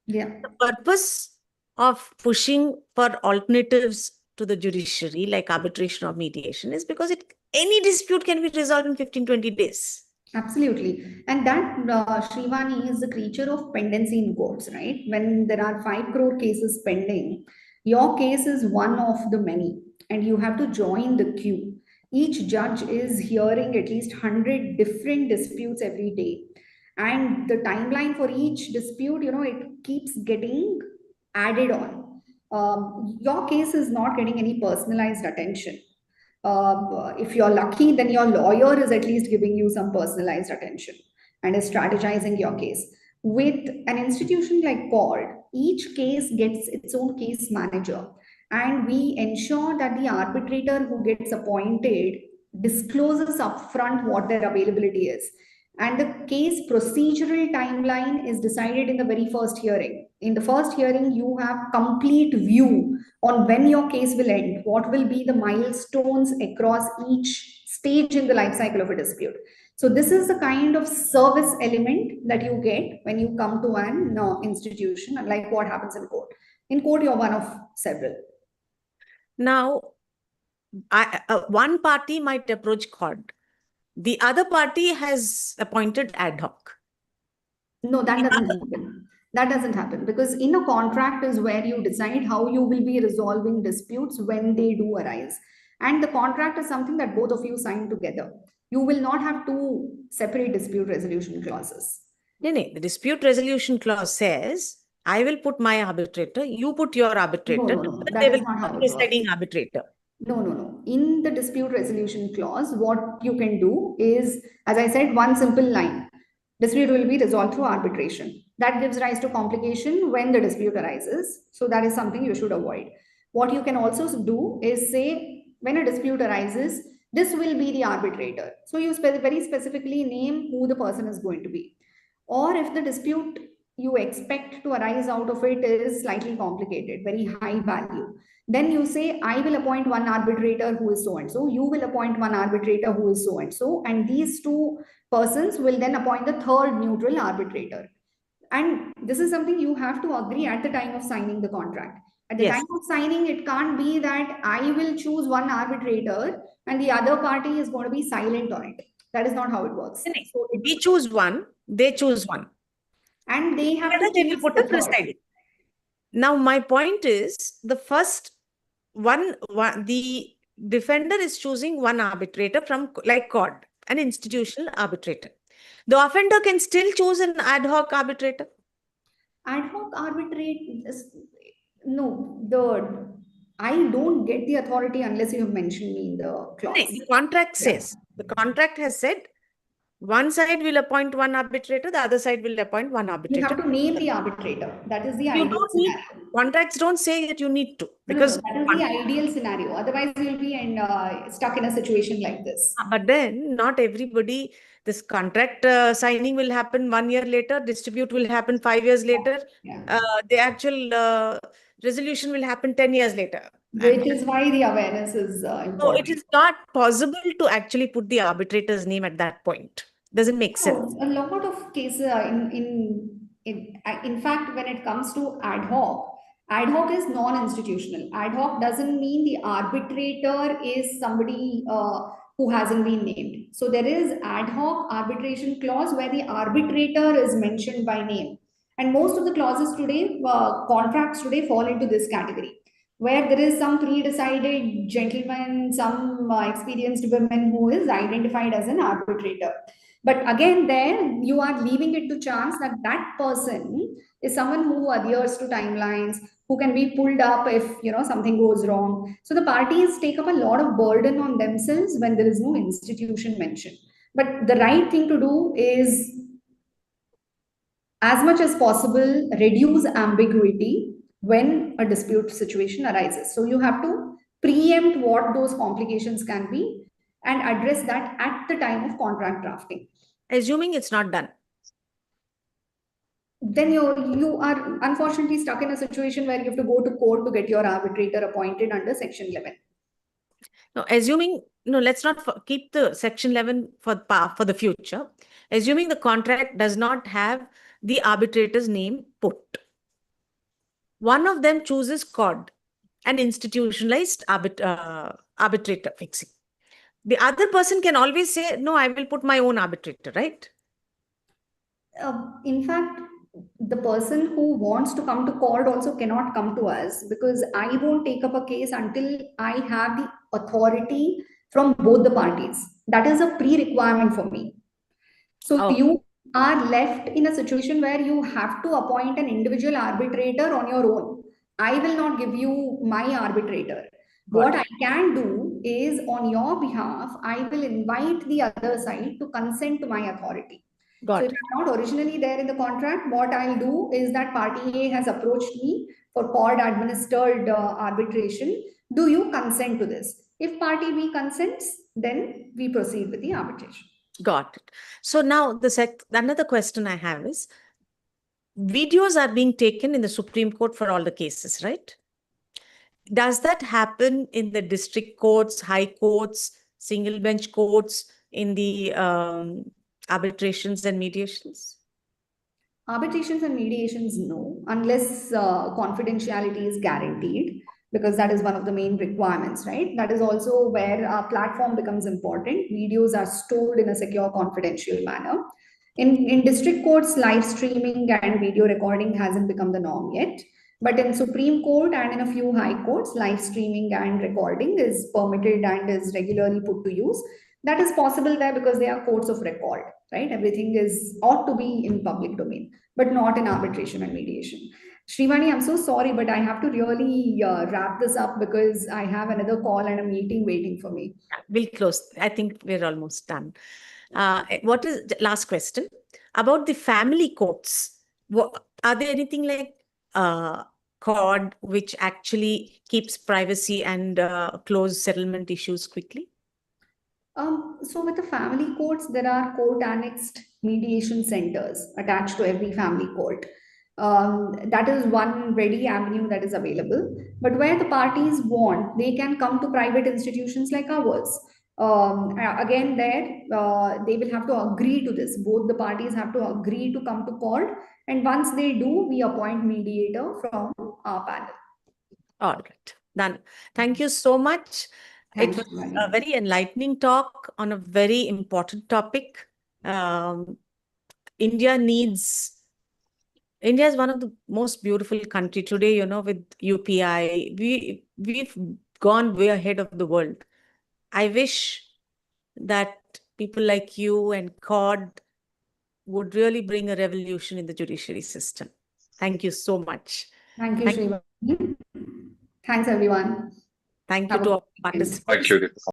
Yeah.
The purpose of pushing for alternatives to the judiciary, like arbitration or mediation, is because any dispute can be resolved in 15-20 days.
Absolutely. And that, Shrivani, is the creature of pendency in courts, right? When there are 5 crore cases pending, your case is one of the many, and you have to join the queue. Each judge is hearing at least 100 different disputes every day. And the timeline for each dispute, it keeps getting added on. Your case is not getting any personalized attention. If you're lucky, then your lawyer is at least giving you some personalized attention and is strategizing your case. With an institution like court, each case gets its own case manager, and we ensure that the arbitrator who gets appointed discloses upfront what their availability is. And the case procedural timeline is decided in the very first hearing. In the first hearing, you have complete view on when your case will end, what will be the milestones across each stage in the life cycle of a dispute. So this is the kind of service element that you get when you come to an institution, unlike what happens in court. In court, you're one of several.
Now, one party might approach court. The other party has appointed ad hoc.
No, that doesn't happen. That doesn't happen because in a contract is where you decide how you will be resolving disputes when they do arise. And the contract is something that both of you sign together. You will not have two separate dispute resolution clauses.
No, the dispute resolution clause says, I will put my arbitrator, you put your arbitrator.
No, that is not how it works.
Deciding arbitrator.
No. In the dispute resolution clause, what you can do is, as I said, one simple line. Dispute will be resolved through arbitration. That gives rise to complication when the dispute arises. So that is something you should avoid. What you can also do is say, when a dispute arises, this will be the arbitrator. So you very specifically name who the person is going to be. Or if the dispute you expect to arise out of it is slightly complicated, very high value, then you say, I will appoint one arbitrator who is so and so, you will appoint one arbitrator who is so, and these two persons will then appoint the third neutral arbitrator. And this is something you have to agree at the time of signing the contract. At the
Yes.
time of signing, it can't be that I will choose one arbitrator and the other party is going to be silent on it. That is not how it works. So
We choose one, they choose one.
and they have to
They will
choose
put
the
a
third.
presiding. Now, my point is the first one, the defender is choosing one arbitrator from like court, an institutional arbitrator. The offender can still choose an ad hoc arbitrator.
Ad hoc no, I don't get the authority unless you have mentioned me in the clause.
The contract says, the contract has said one side will appoint one arbitrator, the other side will appoint one
You
arbitrator.
have to name the arbitrator. That is the
You
ideal
don't need,
scenario.
contracts don't say that you need to,
No,
because
that is the ideal scenario. Otherwise, you'll be stuck in a situation like this.
but then not everybody, this contract signing will happen 1 year later, dispute will happen 5 years later,
Yeah.
the actual resolution will happen 10 years later.
Which is why the awareness is
So
important.
it is not possible to actually put the arbitrator's name at that point. Doesn't make sense.
A lot of cases in fact, when it comes to ad hoc is non-institutional. Ad hoc doesn't mean the arbitrator is somebody who hasn't been named. So there is ad hoc arbitration clause where the arbitrator is mentioned by name. And most of the clauses today, contracts today fall into this category, where there is some pre-decided gentleman, some experienced women who is identified as an arbitrator. But again, there you are leaving it to chance that that person is someone who adheres to timelines, who can be pulled up if something goes wrong. So the parties take up a lot of burden on themselves when there is no institution mentioned. But the right thing to do is, as much as possible, reduce ambiguity when a dispute situation arises. So you have to preempt what those complications can be and address that at the time of contract drafting.
Assuming it's not done.
Then you are unfortunately stuck in a situation where you have to go to court to get your arbitrator appointed under Section 11.
No, assuming, no, let's not keep the Section 11 for the future. Assuming the contract does not have the arbitrator's name put. One of them chooses COD, an institutionalized arbitrator fixing. The other person can always say, no, I will put my own arbitrator, right?
In fact, the person who wants to come to court also cannot come to us, because I won't take up a case until I have the authority from both the parties. That is a pre-requirement for me. So you are left in a situation where you have to appoint an individual arbitrator on your own. I will not give you my arbitrator. What I can do is, on your behalf, I will invite the other side to consent to my authority. So if I'm not originally there in the contract, what I'll do is that party A has approached me for court administered arbitration. Do you consent to this? If party B consents, then we proceed with the arbitration.
Got it. So now another question I have is, videos are being taken in the Supreme Court for all the cases, right? Does that happen in the district courts, high courts, single bench courts, in the arbitrations and mediations?
Arbitrations and mediations, no, unless confidentiality is guaranteed, because that is one of the main requirements, right? That is also where our platform becomes important. Videos are stored in a secure, confidential manner. In district courts, live streaming and video recording hasn't become the norm yet. But in Supreme Court and in a few high courts, live streaming and recording is permitted and is regularly put to use. That is possible there because they are courts of record, right? Everything ought to be in public domain, but not in arbitration and mediation. Shrivani, I'm so sorry, but I have to really wrap this up because I have another call and a meeting waiting for me.
We'll close. I think we're almost done. What is the last question? About the family courts, are there anything like COD which actually keeps privacy and close settlement issues quickly?
So with the family courts, there are court annexed mediation centers attached to every family court. That is one ready avenue that is available. But where the parties want, they can come to private institutions like ours. Again, there they will have to agree to this. Both the parties have to agree to come to court, and once they do, we appoint mediator from our panel.
All right, done. Thank you so much. It
Thank
was
you,
a very enlightening talk on a very important topic. India is one of the most beautiful country today, you know, with UPI. We've gone way ahead of the world. I wish that people like you and COD would really bring a revolution in the judiciary system. Thank you so much.
Thank you, Srivani. Thanks, everyone.
Thank you
Have a
to
good
all
weekend.
participants.
Thank you, Deepika.